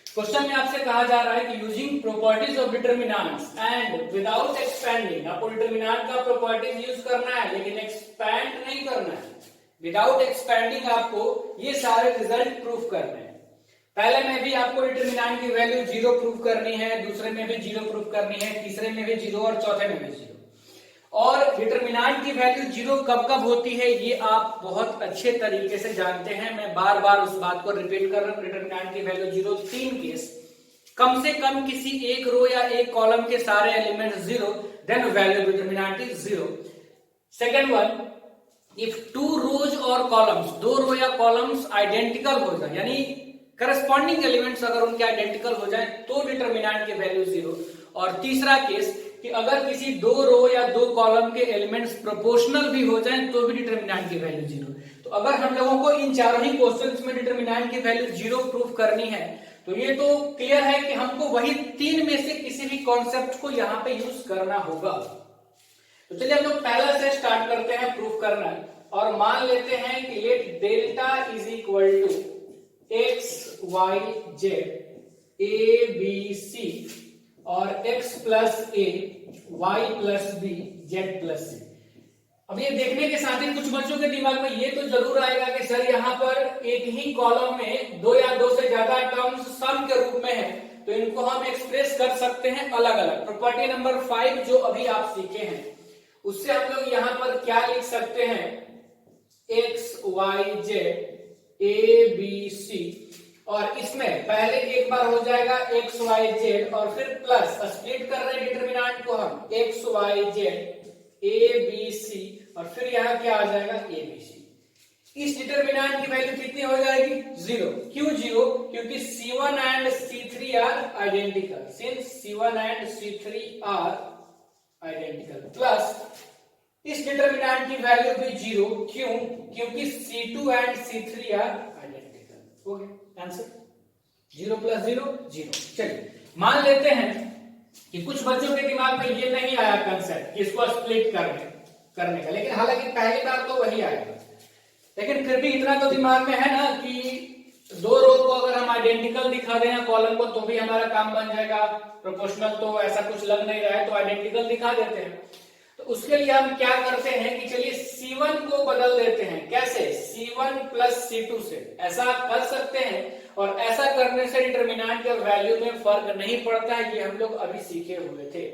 क्वेश्चन में आपसे कहा जा रहा है कि using properties of determinants and without expanding, आपको डिटरमिनेंट का प्रॉपर्टीज यूज करना है लेकिन एक्सपेंड नहीं करना है। विदाउट एक्सपेंडिंग आपको ये सारे रिजल्ट प्रूफ करने हैं। पहले में भी आपको डिटरमिनेंट की वैल्यू जीरो प्रूफ करनी है, दूसरे में भी जीरो प्रूफ करनी है, तीसरे में भी जीरो और चौथे में भी जीरो। और डिटरमिनेंट की वैल्यू जीरो कब होती है ये आप बहुत अच्छे तरीके से जानते हैं। मैं बार बार उस बात को रिपीट कर रहा हूं। डिटरमिनेंट की वैल्यू जीरो 3 केस, कम से कम किसी एक रो या एक कॉलम के सारे element zero, then value determinant is zero. Second one, if two rows और कॉलम्स, दो रो या कॉलम्स आइडेंटिकल हो जाए, यानी करस्पॉन्डिंग एलिमेंट्स अगर उनके आइडेंटिकल हो जाए तो डिटरमिनेंट की वैल्यू जीरो। और तीसरा केस कि अगर किसी दो रो या दो कॉलम के एलिमेंट्स प्रोपोर्शनल भी हो जाएं तो भी डिटरमिनेंट की वैल्यू जीरो। तो अगर हम लोगों को इन चारों ही क्वेश्चंस में डिटरमिनेंट की वैल्यू जीरो प्रूफ करनी है तो ये तो क्लियर है कि हमको वही 3 में से किसी भी कॉन्सेप्ट को यहाँ पे यूज करना होगा। तो चलिए हम लोग पहला से स्टार्ट करते हैं प्रूफ करना, और मान लेते हैं कि let delta is equal to x y z a b c और x plus a y plus b z plus c. अब ये देखने के साथ ही कुछ बच्चों के दिमाग में ये तो जरूर आएगा कि सर यहाँ पर एक ही कॉलम में दो या दो से ज्यादा टर्म्स सम के रूप में है, तो इनको हम एक्सप्रेस कर सकते हैं अलग अलग। प्रॉपर्टी नंबर 5 जो अभी आप सीखे हैं उससे हम लोग यहाँ पर क्या लिख सकते हैं, x y z a b c, और इसमें पहले एक बार हो जाएगा एक्स वाई जेड और फिर प्लस, स्प्लिट कर रहे हैं डिटरमिनेंट को हम, x y z a b c और फिर यहाँ क्या आ जाएगा ए बी सी। इस डिटरमिनेंट की वैल्यू कितनी हो जाएगी, जीरो। क्यों जीरो, क्योंकि C1 and C3 are identical, since C1 and C3 are identical. Plus इस डिटरमिनेंट की वैल्यू भी जीरो, क्यों, क्योंकि C2 and C3 are identical. Okay, answer 0 + 0 0। चलिए मान लेते हैं कि कुछ बच्चों के दिमाग में ये नहीं आया कंसेप्ट कि इसको स्प्लिट करने का, लेकिन हालांकि पहली बार तो वही आएगा, लेकिन फिर भी इतना तो दिमाग में है ना कि दो रो को अगर हम आइडेंटिकल दिखा दें कॉलम को तो भी हमारा काम बन जाएगा। प्रोपोर्शनल तो ऐसा कुछ लग नहीं रहा है तो आइडेंटिकल दिखा देते हैं। तो उसके लिए हम क्या करते हैं कि चलिए C1 को बदल देते हैं। कैसे? C1 प्लस C2 से। ऐसा आप कर सकते हैं और ऐसा करने से डिटरमिनेंट के वैल्यू में फर्क नहीं पड़ता है, ये हम लोग अभी सीखे हुए थे।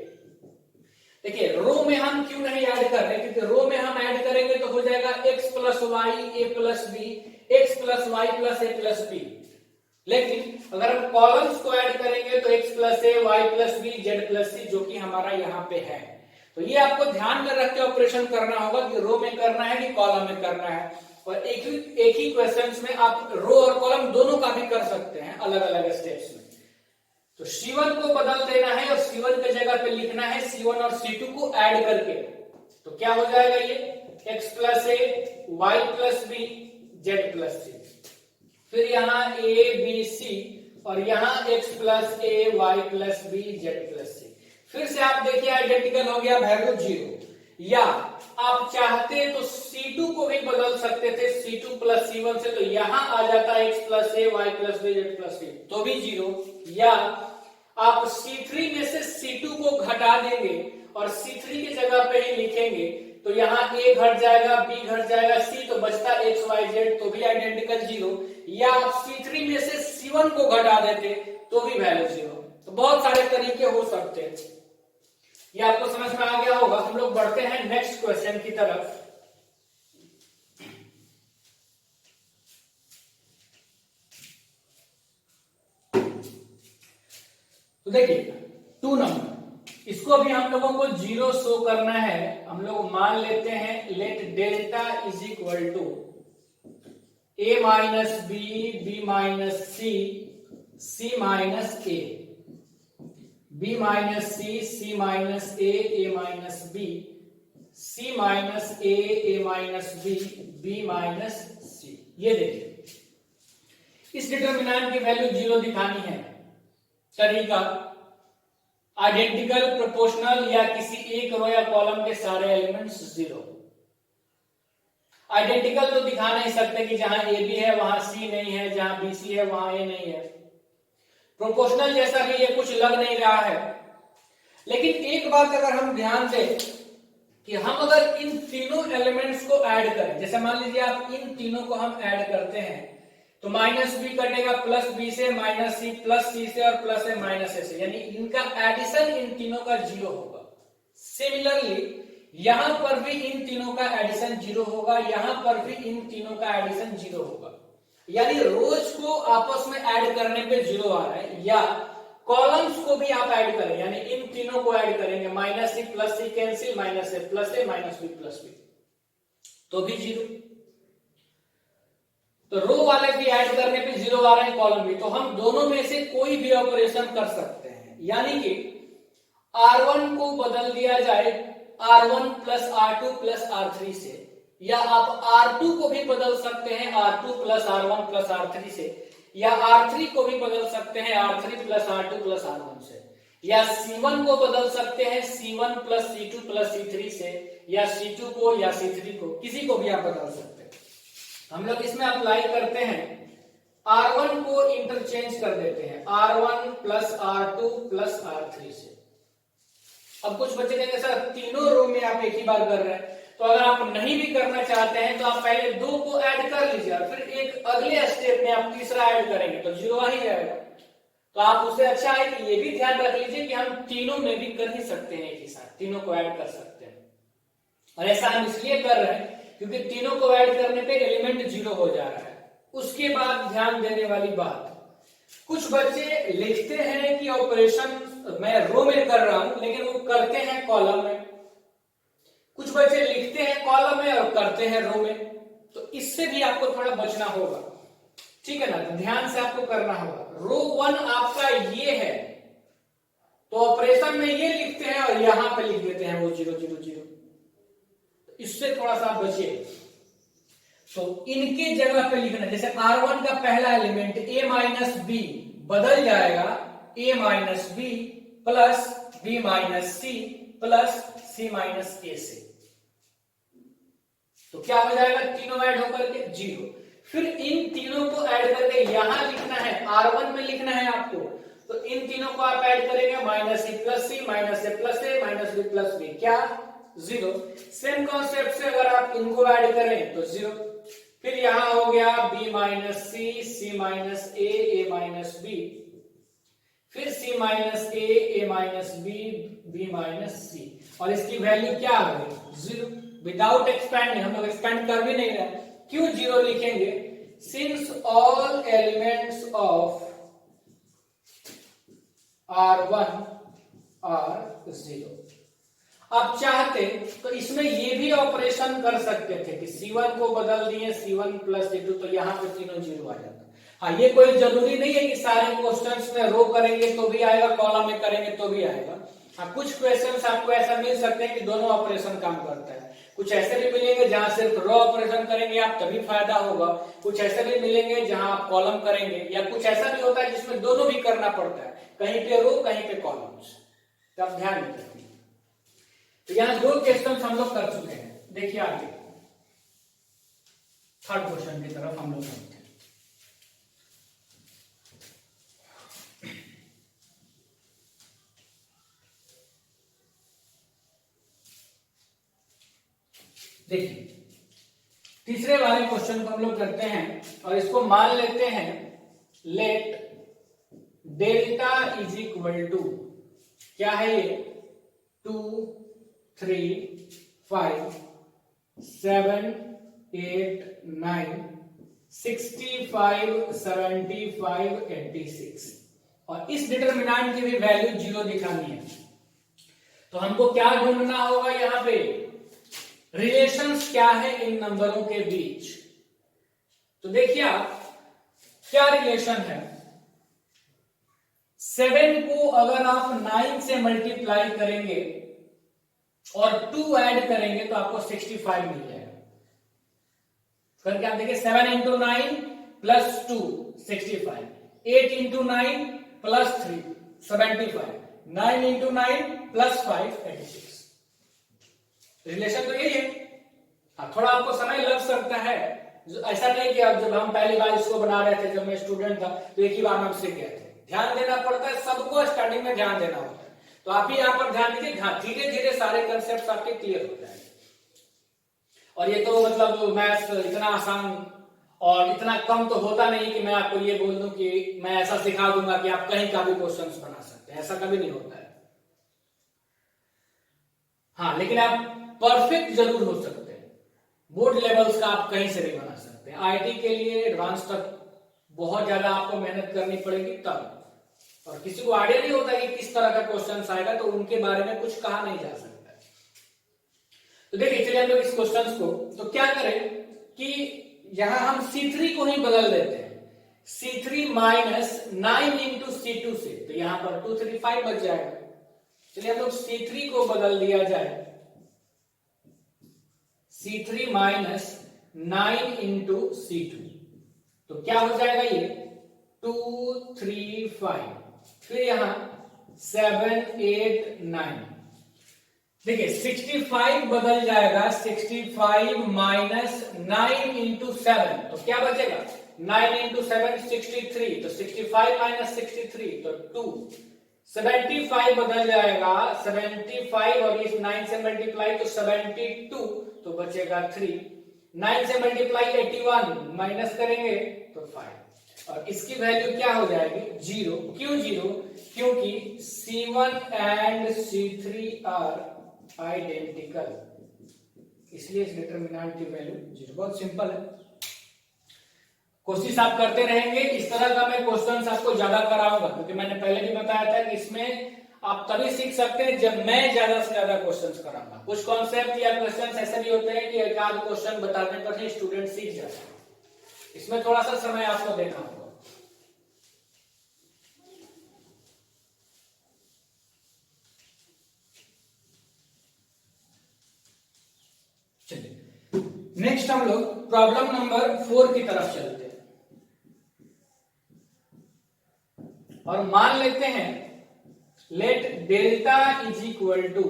देखिए रो में हम क्यों नहीं ऐड कर रहे, क्योंकि रो में हम ऐड करेंगे तो हो जाएगा x plus y a plus b, x plus y plus a plus b. लेकिन अगर हम कॉलम्स को ऐड करेंगे तो x plus a y plus b z plus c, जो कि हमारा यहाँ पे है। तो ये आपको ध्यान में रख के ऑपरेशन करना होगा कि रो में करना है कि कॉलम में करना है। और एक ही क्वेश्चंस में आप रो और कॉलम दोनों का भी कर सकते हैं अलग अलग स्टेप्स में। तो C1 को बदल देना है और C1 के जगह पे लिखना है C1 और C2 को ऐड करके। तो क्या हो जाएगा ये x plus a y plus b z plus c, फिर यहाँ a b c और यहाँ x plus a y plus b z plus c. फिर से आप देखिए आइडेंटिकल हो गया, वैल्यू 0। या आप चाहते तो C2 को भी बदल सकते थे C2 प्लस C1 से, तो यहां आ जाता है x plus a y plus b z plus c, तो भी 0। या आप C3 में से C2 को घटा देंगे और C3 की जगह पे ही लिखेंगे, तो यहाँ a घट जाएगा, b घट जाएगा, c, तो बचता x y z, तो भी आइडेंटिकल 0। या आप C3 में से C1 को घटा देते तो भी वैल्यू 0। तो बहुत सारे तरीके हो सकते हैं। ये आपको समझ में आ गया होगा। हम लोग बढ़ते हैं नेक्स्ट क्वेश्चन की तरफ। तो देखिए 2 नंबर, इसको भी हम लोगों को 0 शो करना है। हम लोग मान लेते हैं let delta is equal to a minus b, b minus c, c minus a, b minus c, c minus a minus b, c minus a minus b, b minus c. ये देखिए इस डिटरमिनेंट की value 0 दिखानी है। तरीका identical, proportional या किसी एक रो या कॉलम के सारे एलिमेंट्स 0। आइडेंटिकल तो दिखा नहीं सकते कि जहां ए बी है वहां सी नहीं है, जहां बी सी है वहां ए नहीं है। प्रोपोर्शनल जैसा भी ये कुछ लग नहीं रहा है। लेकिन एक बात अगर हम ध्यान दें कि हम अगर इन तीनों एलिमेंट्स को ऐड करें, जैसे मान लीजिए आप इन तीनों को हम ऐड करते हैं तो माइनस बी कटेगा प्लस बी से, माइनस सी प्लस सी से और प्लस ए माइनस ए से, यानी इनका एडिशन इन तीनों का 0 होगा। सिमिलरली यहां पर भी इन तीनों का एडिशन 0 होगा, यहां पर भी इन तीनों का एडिशन 0 होगा। यानी रोज को आपस में ऐड करने पे 0 आ रहा है। या कॉलम्स को भी आप ऐड करें, यानी इन तीनों को ऐड करेंगे, माइनस सी प्लस सी कैंसिल, माइनस ए प्लस ए माइनस बी प्लस बी, तो भी 0। तो रो वाले भी ऐड करने पे 0 आ रहे हैं, कॉलम भी। तो हम दोनों में से कोई भी ऑपरेशन कर सकते हैं, यानी कि R1 को बदल दिया जाए R1 plus R2 plus R3 से, या आप R2 को भी बदल सकते हैं R2 plus R1 plus R3 से, या R3 को भी बदल सकते हैं R3 plus R2 plus R1 से, या C1 को बदल सकते हैं C1 plus C2 plus C3 से, या C2 को या C3 को, किसी को भी आप बदल सकते हैं। हम लोग इसमें अप्लाई करते हैं, R1 को इंटरचेंज कर देते हैं R1 plus R2 plus R3 से। अब कुछ बच्चे कहेंगे सर तीनों रो में आप एक ही बार कर रहे हैं, तो अगर आप नहीं भी करना चाहते हैं तो आप पहले 2 को ऐड कर लीजिए और फिर एक अगले स्टेप में आप तीसरा ऐड करेंगे तो 0 आ ही जाएगा। तो आप उससे अच्छा है कि ये भी ध्यान रख लीजिए कि हम तीनों में भी कर ही सकते हैं, एक ही साथ तीनों को ऐड कर सकते हैं। और ऐसा हम इसलिए कर रहे हैं क्योंकि तीनों को ऐड करने पे एलिमेंट 0 हो जा रहा है। उसके बाद ध्यान देने वाली बात, कुछ बच्चे लिखते हैं कि ऑपरेशन मैं रो में कर रहा हूं लेकिन वो करते हैं कॉलम में। कुछ बच्चे लिखते हैं कॉलम में और करते हैं रो में। तो इससे भी आपको थोड़ा बचना होगा, ठीक है ना। तो ध्यान से आपको करना होगा। रो 1 आपका ये है तो ऑपरेशन में ये लिखते हैं और यहां पे लिख देते हैं वो 0 0 0। इससे थोड़ा सा बचिए। तो इनके जगह पे लिखना, जैसे R1 का पहला एलिमेंट a माइनस बी बदल जाएगा a minus b plus b minus c plus c minus a से। तो क्या हो जाएगा, तीनों ऐड होकर के 0। फिर इन तीनों को ऐड करके यहां लिखना है, R1 में लिखना है आपको। तो इन तीनों को आप ऐड करेंगे, minus c plus c, minus ए प्लस ए, माइनस बी प्लस बी, क्या 0। सेम कॉन्सेप्ट से अगर आप इनको ऐड करें तो 0। फिर यहां हो गया b minus c, c minus a minus B, फिर c minus a minus B minus c, और इसकी वैल्यू क्या आ गई 0। विदाउट एक्सपेंडिंग, हम लोग एक्सपेंड कर भी नहीं रहे। क्यों 0 लिखेंगे, since all elements of R1 are 0। आप चाहते तो इसमें ये भी ऑपरेशन कर सकते थे कि C1 को बदल दिए C1 प्लस C2, तो यहां पे तीनों 0 आ जाता। हाँ, ये कोई जरूरी नहीं है कि सारे क्वेश्चंस में रो करेंगे तो भी आएगा, कॉलम में करेंगे तो भी आएगा। हाँ, कुछ क्वेश्चंस आपको ऐसा मिल सकते हैं कि दोनों ऑपरेशन काम करता है। कुछ ऐसे भी मिलेंगे जहां सिर्फ रो ऑपरेशन करेंगे आप, तभी फायदा होगा। कुछ ऐसे भी मिलेंगे जहां आप कॉलम करेंगे, या कुछ ऐसा भी होता है जिसमें दोनों भी करना पड़ता है, कहीं पे रो कहीं पे कॉलम्स। तो आप ध्यान रखिए। तो यहां 2 क्वेश्चन हम लोग कर चुके हैं। देखिए आगे थर्ड क्वेश्चन की तरफ हम लोग चलते हैं। देखिए तीसरे वाले क्वेश्चन को हम लोग करते हैं और इसको मान लेते हैं, let delta is equal to, क्या है ये, 2 3 5 7 8 9 65 75 86, और इस डिटरमिनेंट की भी वैल्यू 0 दिखानी है। तो हमको क्या ढूंढना होगा, यहां पे रिलेशंस क्या है इन नंबरों के बीच। तो देखिए आप क्या रिलेशन है, 7 को अगर आप 9 से मल्टीप्लाई करेंगे और 2 ऐड करेंगे तो आपको 65 मिल जाएगा। करके आप देखिए, 7 into 9 plus 2 65, 8 into 9 plus 3 75, 9 into 9 plus 5 86। Relation तो यही है। हाँ, थोड़ा आपको समय लग सकता है, ऐसा नहीं कि अब जब हम पहली बार इसको बना रहे थे, जब मैं स्टूडेंट था तो एक ही बार में सीख गए थे। ध्यान देना पड़ता है, सबको स्टार्टिंग में ध्यान देना होता है। तो आप ही यहाँ पर ध्यान दीजिए, धीरे धीरे सारे कंसेप्ट आपके क्लियर हो जाएंगे। और ये तो मतलब मैथ्स इतना आसान और इतना कम तो होता नहीं कि मैं आपको ये बोल दूं कि मैं ऐसा सिखा दूंगा कि आप कहीं का भी क्वेश्चंस बना सकते हैं, ऐसा कभी नहीं होता है। हाँ, लेकिन आप परफेक्ट जरूर हो सकते हैं, बोर्ड लेवल्स का आप कहीं से भी बना सकते हैं। आईटी के लिए एडवांस तक बहुत ज्यादा आपको मेहनत करनी पड़ेगी तब, और किसी को आइडिया नहीं होता कि किस तरह का क्वेश्चन आएगा, तो उनके बारे में कुछ कहा नहीं जा सकता। तो देखिए चलिए हम लोग इस क्वेश्चन को तो क्या करें कि यहां हम C3 को ही बदल देते हैं, C3 माइनस 9 इंटू C2 से, तो यहां पर 2 3 5 बच जाएगा। चलिए हम लोग C3 को बदल दिया जाए, C3 माइनस 9 इंटू C2, तो क्या हो जाएगा ये 2 3 5, फिर यहां 7 8 9। देखिए 65 बदल जाएगा, 65 माइनस 9 इंटू 7, तो क्या बचेगा 9 इंटू 7 63, तो 65 माइनस 63 तो 2। 75 बदल जाएगा, 75 और इस 9 से मल्टीप्लाई तो 72, तो बचेगा 3। 9 से मल्टीप्लाई 81, माइनस करेंगे तो 5, और इसकी वैल्यू क्या हो जाएगी 0। क्यों 0? क्योंकि C1 and C3 are identical, इसलिए इस डिटरमिनेंट की वैल्यू 0। बहुत सिंपल है, कोशिश आप करते रहेंगे। इस तरह का मैं क्वेश्चंस आपको ज्यादा कराऊंगा, क्योंकि मैंने पहले भी बताया था कि इसमें आप तभी सीख सकते हैं जब मैं ज्यादा से ज्यादा क्वेश्चंस कराऊंगा। कुछ कॉन्सेप्ट या क्वेश्चंस ऐसे भी होते हैं कि एक आध क्वेश्चन बताने पर ही स्टूडेंट सीख जाता है, इसमें थोड़ा सा समय आपको देना होगा। चलिए नेक्स्ट हम लोग प्रॉब्लम नंबर 4 की तरफ चलते हैं और मान लेते हैं let delta is equal to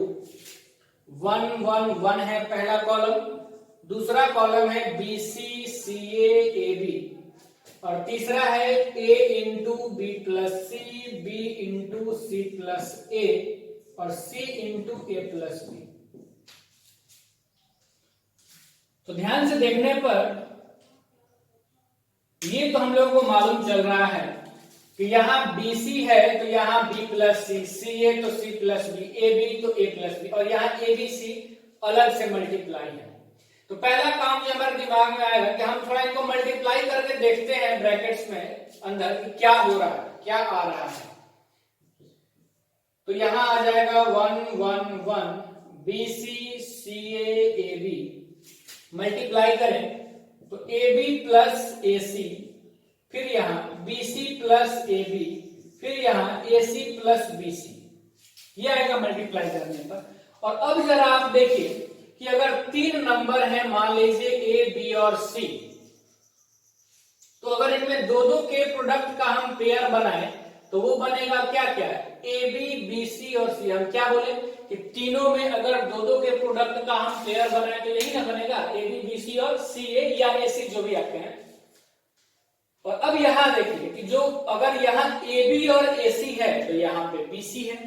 1 1 1 है पहला कॉलम, दूसरा कॉलम है BC CA AB, और तीसरा है A into b plus c, B into c plus a, और C into a plus b. तो ध्यान से देखने पर ये तो हम लोगों को मालूम चल रहा है कि यहां BC है तो यहां B प्लस सी, CA तो C प्लस बी, AB तो A प्लस बी, और यहां ABC अलग से मल्टीप्लाई है। तो पहला काम जो हमारे दिमाग में आएगा कि हम थोड़ा इनको मल्टीप्लाई करके देखते हैं ब्रैकेट्स में अंदर कि क्या हो रहा है, क्या आ रहा है। तो यहां आ जाएगा 1 1 1 BC CA AB, मल्टीप्लाई करें तो AB प्लस AC, फिर यहां BC प्लस AB, फिर यहां AC प्लस BC, ये आएगा मल्टीप्लाई करने पर। और अब जरा आप देखिए कि अगर 3 नंबर हैं, मान लीजिए A B और C, तो अगर इनमें दो दो के प्रोडक्ट का हम पेयर बनाए तो वो बनेगा क्या क्या, AB BC और C। हम क्या बोले कि तीनों में अगर दो दो के प्रोडक्ट का हम पेयर बनाए तो यही ना बनेगा, AB BC और CA या AC जो भी आते हैं। और अब यहां देखिए कि जो अगर यहां AB और AC है तो यहां पे BC है,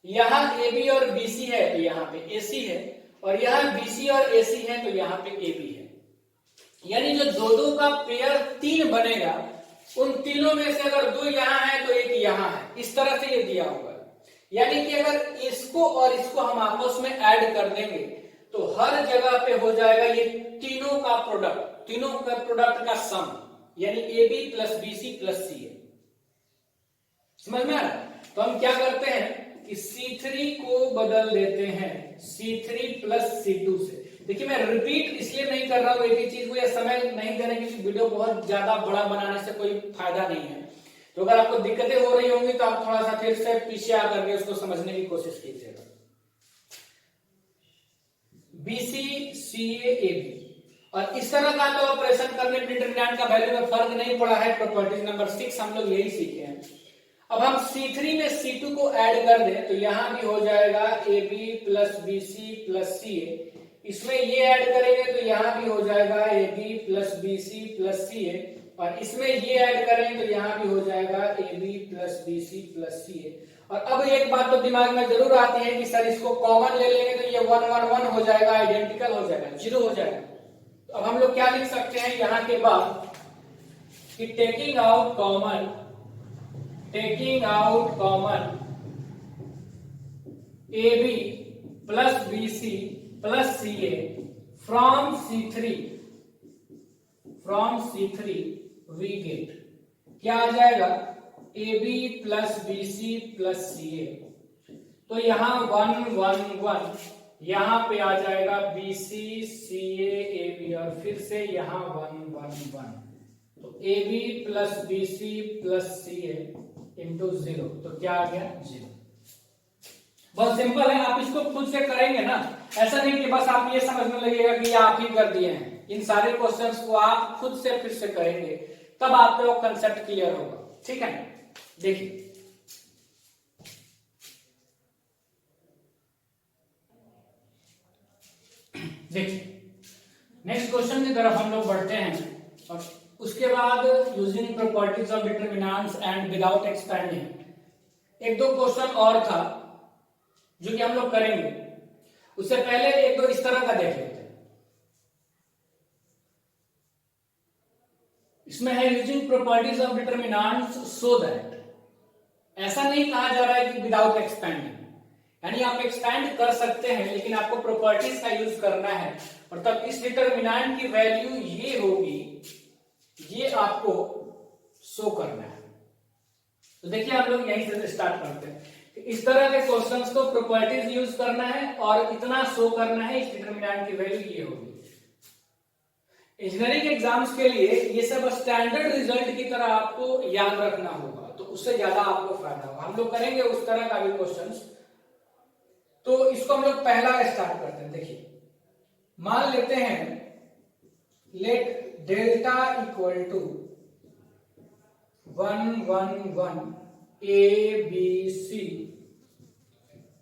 यहां AB और BC है तो यहां पे AC है, और यहां BC और AC है तो यहां पे AB है। यानी जो दो दो का पेयर 3 बनेगा, उन तीनों में से अगर 2 यहां है तो 1 यहां है, इस तरह से ये दिया होगा। यानी कि अगर इसको और इसको हम आपस में ऐड कर देंगे तो हर जगह पे हो जाएगा ये तीनों का प्रोडक्ट, तीनों का प्रोडक्ट का सम, यानी AB plus BC plus CA। समझ में आ रहा? तो हम क्या करते हैं कि C3 को बदल देते हैं C3 प्लस C2 से। देखिए मैं रिपीट इसलिए नहीं कर रहा हूं एक ही चीज को, या समय नहीं देने की, वीडियो बहुत ज्यादा बड़ा बनाने से कोई फायदा नहीं है। तो अगर आपको दिक्कतें हो रही होंगी तो आप थोड़ा सा फिर से पीछे आकर के उसको समझने की कोशिश कीजिएगा। BC CA AB, और इस तरह का तो ऑपरेशन करने डिटरमिनेंट का वैल्यू में फर्क नहीं पड़ा है। प्रॉपर्टीज नंबर 6 हम लोग यही सीखे हैं। अब हम C3 में C2 को ऐड कर दें तो यहां भी हो जाएगा AB plus BC plus CA, इसमें ये ऐड करेंगे तो यहां भी हो जाएगा AB plus BC plus CA, और इसमें ये ऐड करेंगे तो यहां भी हो जाएगा AB plus BC plus CA। और अब एक बात तो दिमाग में जरूर आती है कि सर इसको कॉमन ले लेंगे तो ये 1 1 1 हो जाएगा, आइडेंटिकल हो जाएगा, 0 हो जाएगा। तो अब हम लोग क्या लिख सकते हैं यहां के बाद कि taking out common AB plus BC plus CA from C3 we get क्या आ जाएगा, AB plus BC plus CA। तो यहां 1 1 1, यहां पे आ जाएगा BC CA AB, और फिर से यहां 1 1 1, तो AB plus BC plus CA into 0, तो क्या आ गया 0। बहुत सिंपल है, आप इसको खुद से करेंगे ना, ऐसा नहीं कि बस आप ये समझने लगेगा कि आप ही कर दिए हैं। इन सारे क्वेश्चंस को आप खुद से फिर से करेंगे तब आपको कंसेप्ट क्लियर होगा। ठीक है, देखिए नेक्स्ट क्वेश्चन की तरफ हम लोग बढ़ते हैं, और उसके बाद using properties of determinants and without expanding एक दो क्वेश्चन और था जो कि हम लोग करेंगे। उससे पहले एक दो इस तरह का देख लेते हैं। इसमें है using properties of determinants so that, ऐसा नहीं कहा जा रहा है कि विदाउट एक्सपेंडिंग, यानी आप एक्सपेंड कर सकते हैं लेकिन आपको प्रॉपर्टीज का यूज करना है, और तब इस डिटरमिनेंट की वैल्यू ये होगी, ये आपको शो करना है। तो देखिए हम लोग यहीं से स्टार्ट करते हैं। इस तरह के क्वेश्चंस को प्रॉपर्टीज यूज करना है और इतना शो करना है, इस डिटरमिनेंट की वैल्यू ये होगी। इंजीनियरिंग एग्जाम्स के लिए ये सब स्टैंडर्ड रिजल्ट की तरह आपको याद रखना होगा, तो उससे ज्यादा आपको फायदा होगा। हम लोग करेंगे उस तरह का भी क्वेश्चंस। तो इसको हम लोग पहला स्टार्ट करते हैं। देखिए मान लेते हैं let delta equal to 1 1 1 a b c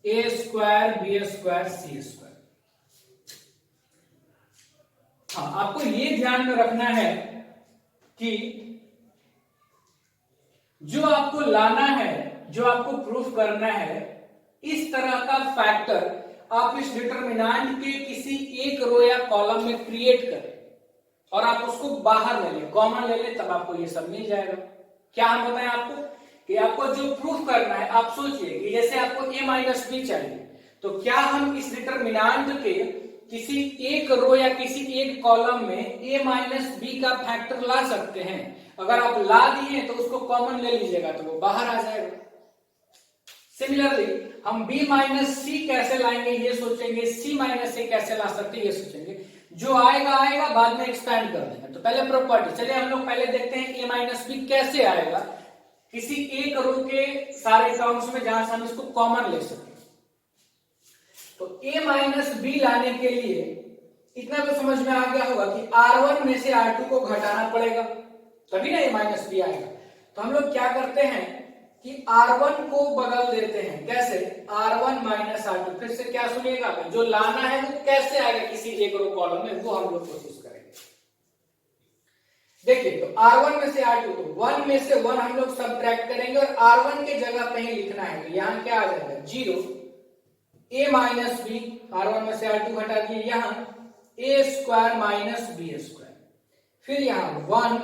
a square b square c square. हाँ, आपको ये ध्यान में रखना है कि जो आपको लाना है, जो आपको प्रूफ करना है, इस तरह का फैक्टर आप इस डिटरमिनेंट के किसी एक रो या कॉलम में क्रिएट करें और आप उसको बाहर ले लें, कॉमन ले लें, तब आपको ये सब मिल जाएगा। क्या हम बताएं आपको कि आपको जो प्रूफ करना है, आप सोचिए कि जैसे आपको a माइनस बी चाहिए, तो क्या हम इस डिटरमिनेंट के किसी एक रो या किसी एक कॉलम में a माइनस बी का फैक्टर ला सकते हैं? अगर आप ला दिए तो उसको कॉमन ले लीजिएगा तो वो बाहर आ जाएगा। सिमिलरली हम b माइनस सी कैसे लाएंगे ये सोचेंगे, c माइनस ए कैसे ला सकते हैं ये सोचेंगे। जो आएगा आएगा, बाद में एक्सपेंड कर देंगे। तो पहले प्रॉपर्टी, चलिए हम लोग पहले देखते हैं a माइनस बी कैसे आएगा किसी एक रो के सारे टर्म्स में जहां से हम इसको कॉमन ले सकें। तो a माइनस बी लाने के लिए इतना तो समझ में आ गया होगा कि R1 में से R2 को घटाना पड़ेगा, तभी ना a माइनस बी आएगा। तो हम लोग क्या करते हैं कि R1 को बदल देते हैं। कैसे? R1 minus R2। फिर से क्या सुनिएगा, जो लाना है वो कैसे आएगा किसी एक रो कॉलम में, वो हम लोग कोशिश करेंगे। देखिए, तो R1 में से R2, तो 1 में से 1 हम लोग सब्ट्रैक्ट करेंगे और R1 के जगह पे ही लिखना है। तो यहां क्या आ जाएगा? 0 a माइनस बी, R1 में से R2 घटा दिए, यहां a square minus b square, फिर यहां 1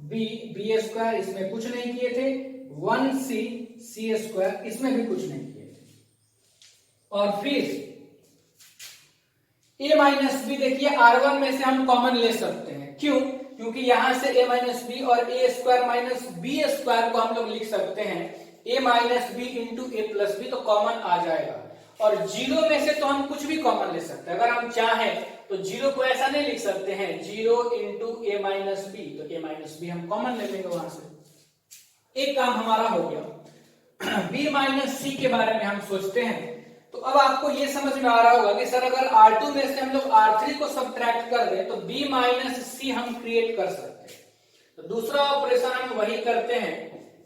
b बी स्क्वायर, इसमें कुछ नहीं किए थे, 1 c सी स्क्वायर, इसमें भी कुछ नहीं किए थे, और फिर a माइनस बी देखिए R1 में से हम कॉमन ले सकते हैं। क्यों? क्योंकि यहां से a माइनस बी और a square minus b square को हम लोग लिख सकते हैं a minus b into a plus b, तो कॉमन आ जाएगा। और 0 में से तो हम कुछ भी कॉमन ले सकते हैं। अगर हम चाहें तो 0 को ऐसा नहीं लिख सकते हैं 0 इंटू ए माइनस बी, तो ए माइनस बी हम कॉमन ले लेंगे वहां से। एक काम हमारा हो गया। b माइनस सी के बारे में हम सोचते हैं। तो अब आपको ये समझ में आ रहा होगा कि सर अगर R2 में से हम लोग R3 को सब्ट्रैक्ट कर दें तो b माइनस सी हम क्रिएट कर सकते हैं। तो दूसरा ऑपरेशन हम वही करते हैं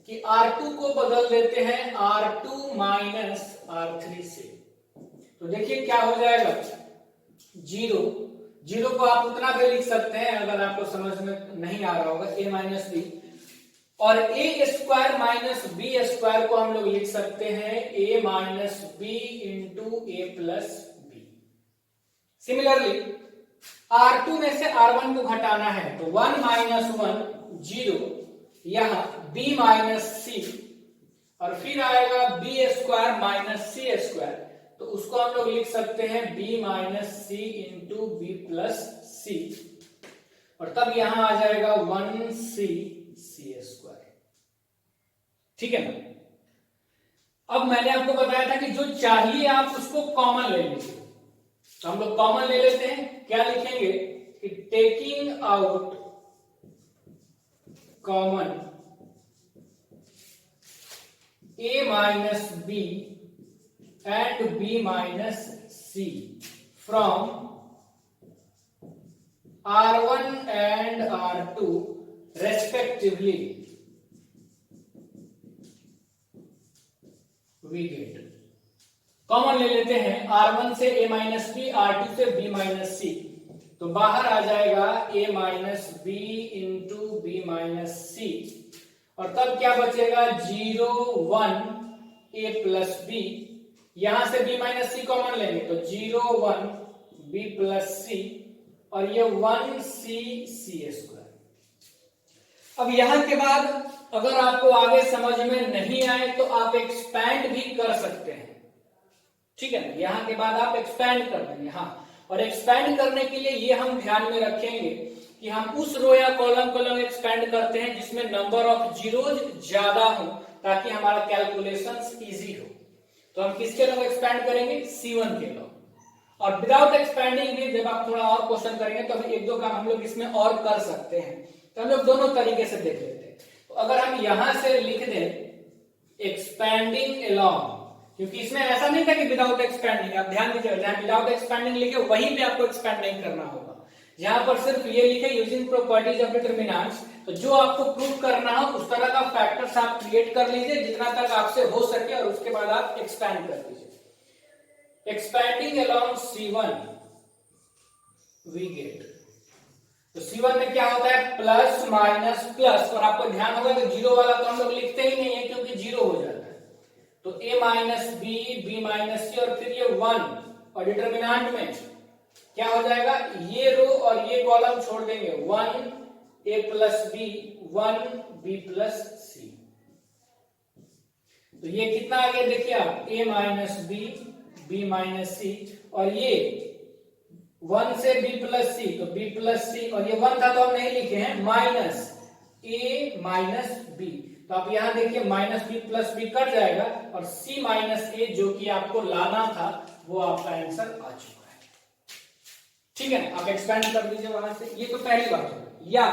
कि R2 को बदल देते हैं R2 माइनस R3 से। तो देखिए क्या हो जाएगा, 0 को आप उतना भी लिख सकते हैं अगर आपको समझ में नहीं आ रहा होगा, a माइनस बी, और a square minus b square को हम लोग लिख सकते हैं a minus b into a plus b. Similarly R2 में से R1 को घटाना है, तो 1 माइनस 1 0, यहां b माइनस सी, और फिर आएगा b स्क्वायर माइनस सी स्क्वायर, तो उसको हम लोग लिख सकते हैं b माइनस सी इंटू बी प्लस सी, और तब यहां आ जाएगा 1 सी सी स्क्वायर। ठीक है ना? अब मैंने आपको बताया था कि जो चाहिए आप उसको कॉमन ले लीजिए। तो हम लोग कॉमन ले लेते हैं। क्या लिखेंगे कि taking out common a minus b and b minus c from R1 and R2 respectively, we get. Common ले लेते हैं R1 से a माइनस बी, R2 से b माइनस सी, तो बाहर आ जाएगा a minus b into b minus c, और तब क्या बचेगा 0 1 a प्लस बी, यहां से b माइनस सी कॉमन लेंगे तो 0 1 b प्लस सी, और ये 1 c सी स्क्वायर। अब यहां के बाद अगर आपको आगे समझ में नहीं आए तो आप एक्सपैंड भी कर सकते हैं। ठीक है ना? यहां के बाद आप एक्सपैंड कर देंगे। हाँ, और एक्सपैंड करने के लिए ये हम ध्यान में रखेंगे कि हम उस रो या कॉलम को लोग एक्सपैंड करते हैं जिसमें नंबर ऑफ जीरोज ज्यादा हो, ताकि हमारा कैलकुलेशंस इजी हो। तो हम किसके लोग एक्सपैंड करेंगे? C1 के लोग। और विदाउट एक्सपैंडिंग भी जब आप थोड़ा और क्वेश्चन करेंगे तो एक दो काम हम लोग इसमें और कर सकते हैं। तो हम लोग दोनों तरीके से देख लेते हैं। तो अगर हम यहां से लिख दें एक्सपैंडिंग अलोंग, क्योंकि इसमें ऐसा नहीं था कि विदाउट एक्सपैंडिंग, आप ध्यान दीजिएगा, जहां विदाउट एक्सपैंडिंग लिखे वहीं पे आपको एक्सपैंड नहीं करना होगा। जहां पर सिर्फ ये लिखे यूजिंग प्रॉपर्टीज ऑफ डिटरमिनेंट्स तो जो आपको प्रूव करना हो उस तरह का फैक्टर्स आप क्रिएट कर लीजिए जितना तक आपसे हो सके, और उसके बाद आप एक्सपैंड कर दीजिए। Expanding along C1 we get, तो C1 में क्या होता है प्लस माइनस प्लस, और आपको ध्यान होगा कि जीरो वाला तो हम लोग लिखते ही नहीं है क्योंकि जीरो हो जाता है। तो A minus b, b minus c, और फिर ये 1, और डिटरमिनेंट में क्या हो जाएगा, ये रो और ये कॉलम छोड़ देंगे, 1 A plus b, 1 B plus c. तो ये कितना आ गया देखिए आप, A minus b, b minus c, और ये 1 से B प्लस सी, तो B प्लस सी, और ये 1 था तो हम नहीं लिखे हैं, माइनस A माइनस बी। तो आप यहां देखिए minus b plus b cut जाएगा, और C माइनस ए जो कि आपको लाना था वो आपका आंसर आ चुका है। ठीक है, आप एक्सपेंड कर दीजिए वहां से। ये तो पहली बात है। या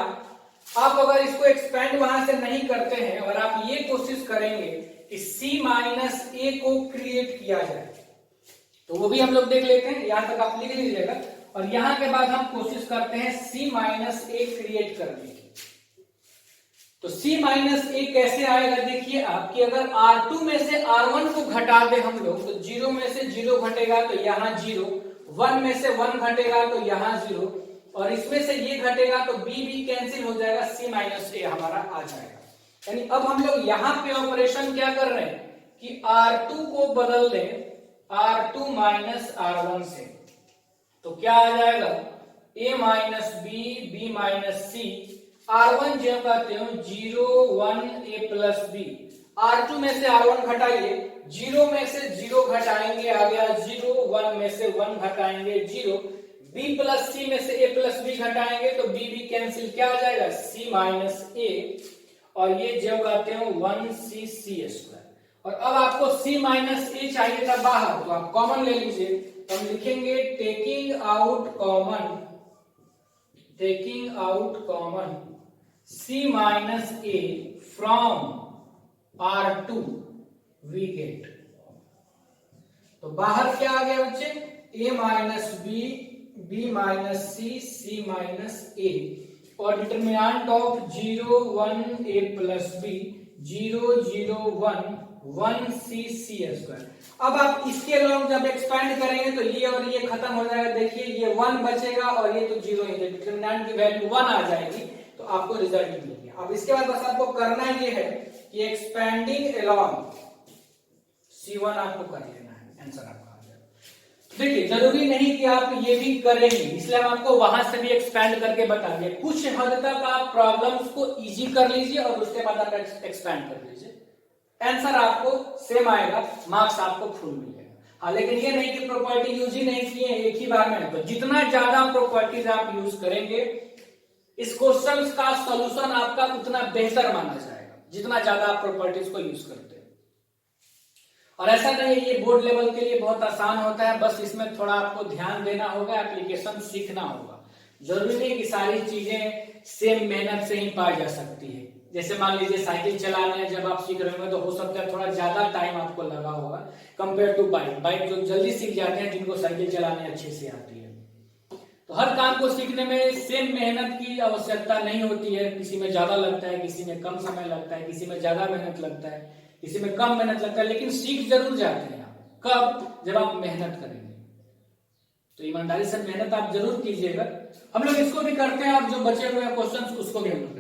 आप अगर इसको एक्सपेंड वहां से नहीं करते हैं और आप ये कोशिश करेंगे कि C माइनस ए को क्रिएट किया जाए, तो वो भी हम लोग देख लेते हैं। यहां तक आप लिख लीजिएगा, और यहां के बाद हम कोशिश करते हैं C माइनस ए क्रिएट करने की। तो C माइनस ए कैसे आएगा देखिए आपकी, अगर R2 में से R1 को घटा दे हम लोग, तो 0 में से 0 घटेगा तो यहाँ 0, 1 में से 1 घटेगा तो यहाँ 0, और इसमें से ये घटेगा तो B भी कैंसिल हो जाएगा, C माइनस ए हमारा आ जाएगा। यानी अब हम लोग यहाँ पे ऑपरेशन क्या कर रहे हैं कि R2 को बदल दें R2 माइनस R1 से, तो क्या आ जाएगा, A minus b, b minus c, R1 जो कहते हो 0 1 A प्लस बी, R2 में से R1 घटाइए, 0 में से 0 घटाएंगे आ गया 0, 1 में से 1 घटाएंगे 0, B प्लस C में से A प्लस B घटाएंगे तो B भी कैंसिल, क्या आ जाएगा C माइनस A, और ये जो कहते हो 1C C स्क्वायर। और अब आपको C माइनस A चाहिए था बाहर, तो आप कॉमन ले लीजिए, तो हम लिखेंगे taking out common C minus A from R2 we get, तो बाहर क्या आ गया बच्चे, A minus b, b minus c, C minus A, और determinant of 0 1 A plus b, 0 0 1 1 C C square. अब आप इसके अलावा जब एक्सपैंड करेंगे तो ये और ये खत्म हो जाएगा, देखिए ये 1 बचेगा और ये तो 0 ही, डिटरमिनेंट की वैल्यू 1 आ जाएगी, तो आपको रिजल्ट मिल गया। अब इसके बाद बस आपको करना ये है कि एक्सपेंडिंग अलोंग C1 आपको कर लेना है, आंसर आपका आ जाएगा। देखिए जरूरी नहीं कि आप ये भी करेंगे, इसलिए हम आपको वहां से भी एक्सपेंड करके बता दिए। कुछ हद तक आप प्रॉब्लम्स को इजी कर लीजिए और उसके बाद आप एक्सपेंड कर लीजिए, आंसर आपको सेम आएगा, मार्क्स आपको फुल मिलेगा। हाँ, लेकिन ये नहीं कि प्रॉपर्टी यूज ही नहीं किए एक ही बार में, तो जितना ज्यादा प्रॉपर्टीज आप यूज करेंगे इस क्वेश्चन का सॉल्यूशन आपका उतना बेहतर माना जाएगा, जितना ज्यादा आप प्रॉपर्टीज को यूज करते हैं। और ऐसा नहीं है, ये बोर्ड लेवल के लिए बहुत आसान होता है, बस इसमें थोड़ा आपको ध्यान देना होगा, एप्लीकेशन सीखना होगा। जरूरी नहीं कि सारी चीजें सेम मेहनत से ही पाई जा सकती है। जैसे मान लीजिए साइकिल चलाने जब आप सीख रहे होंगे तो हो सकता है थोड़ा ज्यादा टाइम आपको लगा होगा कंपेयर टू बाइक। बाइक जो जल्दी सीख जाते हैं जिनको साइकिल चलाने अच्छे से आती है। तो हर काम को सीखने में सेम मेहनत की आवश्यकता नहीं होती है, किसी में ज्यादा लगता है, किसी में कम समय लगता है, किसी में ज्यादा मेहनत लगता है, किसी में कम मेहनत लगता है, लेकिन सीख जरूर जाते हैं आप। कब? जब आप मेहनत करेंगे। तो ईमानदारी से मेहनत आप जरूर कीजिएगा। हम लोग इसको भी करते हैं और जो बचे हुए क्वेश्चंस उसको भी हम लोग